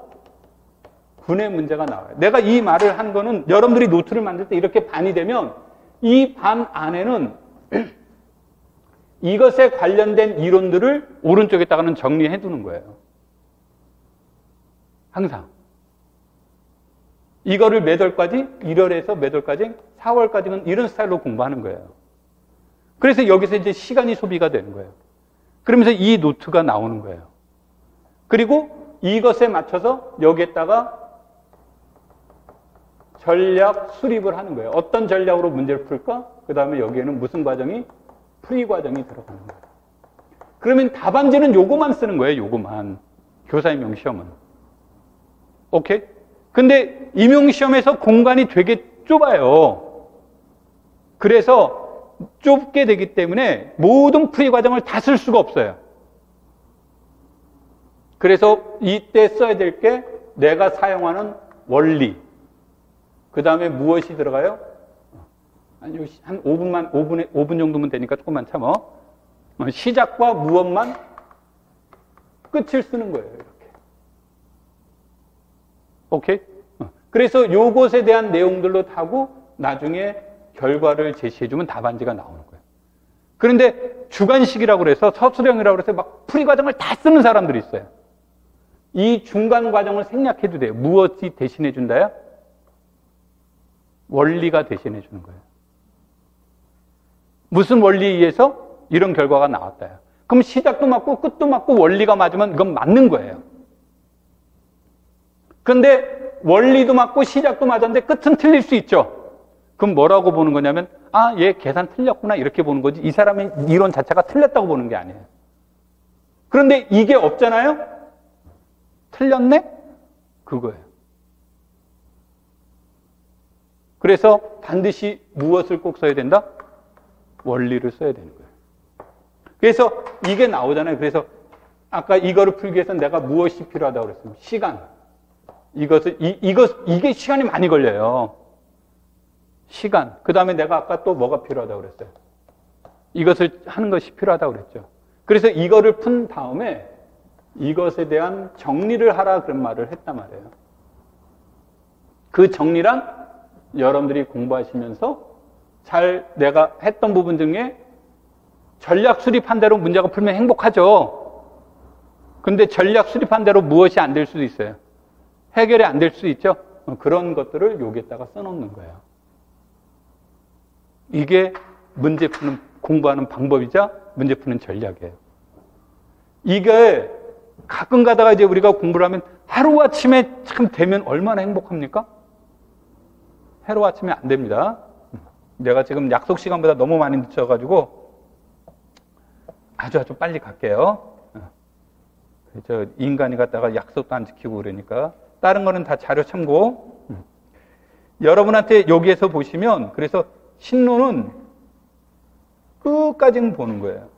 A: 분해 문제가 나와요. 내가 이 말을 한 거는 여러분들이 노트를 만들 때 이렇게 반이 되면 이 반 안에는 이것에 관련된 이론들을 오른쪽에다가는 정리해 두는 거예요. 항상. 이거를 몇 월까지? 1월에서 몇 월까지? 4월까지는 이런 스타일로 공부하는 거예요. 그래서 여기서 이제 시간이 소비가 되는 거예요. 그러면서 이 노트가 나오는 거예요. 그리고 이것에 맞춰서 여기에다가 전략 수립을 하는 거예요. 어떤 전략으로 문제를 풀까? 그 다음에 여기에는 무슨 과정이? 풀이 과정이 들어가는 거예요. 그러면 답안지는 요거만 쓰는 거예요. 요거만. 교사임용 시험은. 오케이? 근데 임용시험에서 공간이 되게 좁아요. 그래서 좁게 되기 때문에 모든 풀이 과정을 다 쓸 수가 없어요. 그래서 이때 써야 될 게 내가 사용하는 원리. 그 다음에 무엇이 들어가요? 한 5분 정도면 되니까 조금만 참어. 시작과 무엇만 끝을 쓰는 거예요, 이렇게. 오케이? 그래서 요것에 대한 내용들로 타고 나중에 결과를 제시해주면 답안지가 나오는 거예요. 그런데 주관식이라고 그래서 서술형이라고 그래서 막 풀이 과정을 다 쓰는 사람들이 있어요. 이 중간 과정을 생략해도 돼요. 무엇이 대신해 준다요? 원리가 대신해 주는 거예요. 무슨 원리에 의해서 이런 결과가 나왔다요. 그럼 시작도 맞고 끝도 맞고 원리가 맞으면 이건 맞는 거예요. 그런데 원리도 맞고 시작도 맞았는데 끝은 틀릴 수 있죠. 그럼 뭐라고 보는 거냐면 아, 얘 계산 틀렸구나 이렇게 보는 거지 이 사람의 이론 자체가 틀렸다고 보는 게 아니에요. 그런데 이게 없잖아요. 틀렸네? 그거예요. 그래서 반드시 무엇을 꼭 써야 된다? 원리를 써야 되는 거예요. 그래서 이게 나오잖아요. 그래서 아까 이거를 풀기 위해서 내가 무엇이 필요하다고 그랬습니다. 시간. 이게 시간이 많이 걸려요. 시간. 그 다음에 내가 아까 또 뭐가 필요하다고 그랬어요? 이것을 하는 것이 필요하다고 그랬죠. 그래서 이거를 푼 다음에 이것에 대한 정리를 하라 그런 말을 했단 말이에요. 그 정리란 여러분들이 공부하시면서 잘 내가 했던 부분 중에 전략 수립한 대로 문제가 풀면 행복하죠. 근데 전략 수립한 대로 무엇이 안 될 수도 있어요. 해결이 안 될 수도 있죠. 그런 것들을 여기에다가 써놓는 거예요. 이게 문제 푸는, 공부하는 방법이자 문제 푸는 전략이에요. 이게 가끔 가다가 이제 우리가 공부를 하면 하루아침에 참 되면 얼마나 행복합니까? 하루아침에 안 됩니다. 내가 지금 약속 시간보다 너무 많이 늦춰가지고 아주 빨리 갈게요. 저 인간이 갔다가 약속도 안 지키고 그러니까 다른 거는 다 자료 참고. 여러분한테 여기에서 보시면 그래서 신론은 끝까지는 보는 거예요.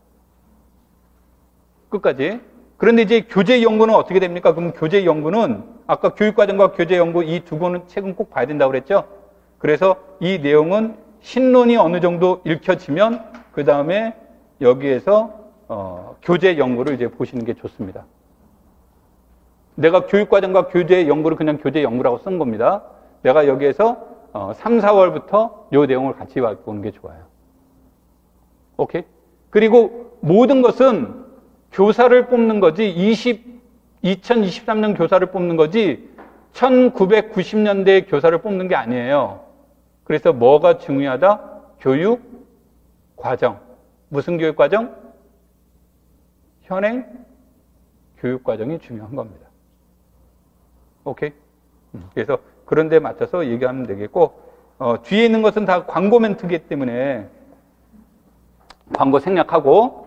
A: 끝까지. 그런데 이제 교재 연구는 어떻게 됩니까? 그럼 교재 연구는 아까 교육과정과 교재 연구 이 두 권은 책은 꼭 봐야 된다고 그랬죠? 그래서 이 내용은 신론이 어느 정도 읽혀지면 그 다음에 여기에서 교재 연구를 이제 보시는 게 좋습니다. 내가 교육과정과 교재 연구를 그냥 교재 연구라고 쓴 겁니다. 내가 여기에서 3, 4월부터 이 내용을 같이 보는 게 좋아요. 오케이? 그리고 모든 것은 교사를 뽑는 거지 2023년 교사를 뽑는 거지 1990년대 교사를 뽑는 게 아니에요. 그래서 뭐가 중요하다? 교육 과정. 무슨 교육 과정? 현행 교육 과정이 중요한 겁니다. 오케이? 그래서 그런 데 맞춰서 얘기하면 되겠고 뒤에 있는 것은 다 광고 멘트이기 때문에 광고 생략하고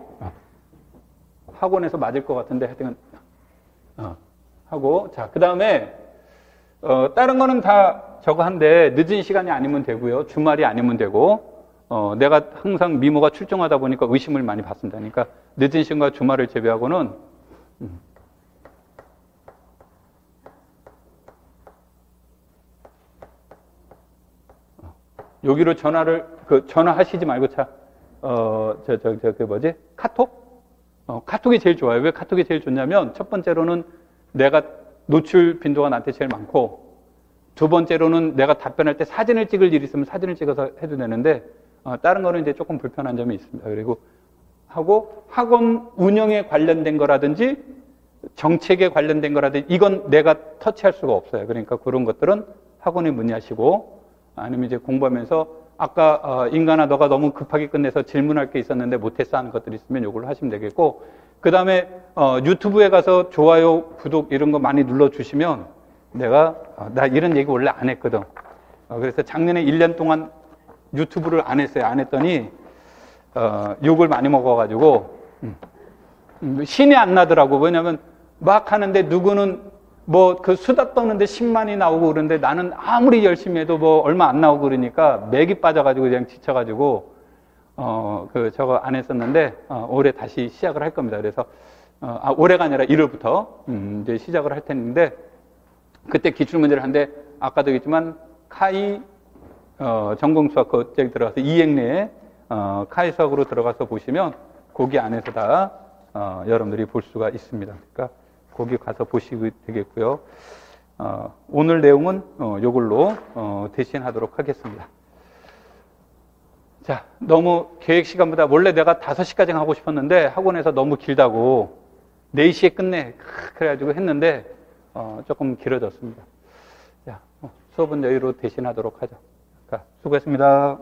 A: 학원에서 맞을 것 같은데 하여튼 하고 자, 그 다음에 다른 거는 다 저거 한데 늦은 시간이 아니면 되고요. 주말이 아니면 되고 내가 항상 미모가 출중하다 보니까 의심을 많이 받습니다. 그러니까 늦은 시간과 주말을 제외하고는 여기로 전화를 전화하시지 말고 카톡? 카톡이 제일 좋아요. 왜 카톡이 제일 좋냐면 첫 번째로는 내가 노출 빈도가 나한테 제일 많고 두 번째로는 내가 답변할 때 사진을 찍을 일이 있으면 사진을 찍어서 해도 되는데 다른 거는 이제 조금 불편한 점이 있습니다. 그리고 하고 학원 운영에 관련된 거라든지 정책에 관련된 거라든지 이건 내가 터치할 수가 없어요. 그러니까 그런 것들은 학원에 문의하시고 아니면 이제 공부하면서 아까 인간아 너가 너무 급하게 끝내서 질문할 게 있었는데 못했어 하는 것들이 있으면 요걸 하시면 되겠고 그 다음에 유튜브에 가서 좋아요, 구독 이런 거 많이 눌러주시면 내가 나 이런 얘기 원래 안 했거든. 그래서 작년에 1년 동안 유튜브를 안 했어요. 안 했더니 욕을 많이 먹어가지고 신이 안 나더라고. 왜냐하면 막 하는데 누구는 뭐 그 수다 떠는데 10만이 나오고 그러는데 나는 아무리 열심히 해도 뭐 얼마 안 나오고 그러니까 맥이 빠져가지고 그냥 지쳐가지고 저거 안 했었는데 올해 다시 시작을 할 겁니다. 그래서 올해가 아니라 1월부터 이제 시작을 할 텐데 그때 기출문제를 하는데 아까도 얘기했지만 카이 전공수학 그책 들어가서 2행 내에 카이 수학으로 들어가서 보시면 거기 안에서 다 여러분들이 볼 수가 있습니다. 그러니까 거기 가서 보시면 되겠고요. 오늘 내용은 요걸로 대신하도록 하겠습니다. 자, 너무 계획 시간보다 원래 내가 5시까지 하고 싶었는데 학원에서 너무 길다고 4시에 끝내 그래가지고 했는데 조금 길어졌습니다. 자, 수업은 여기로 대신하도록 하죠. 자, 수고했습니다.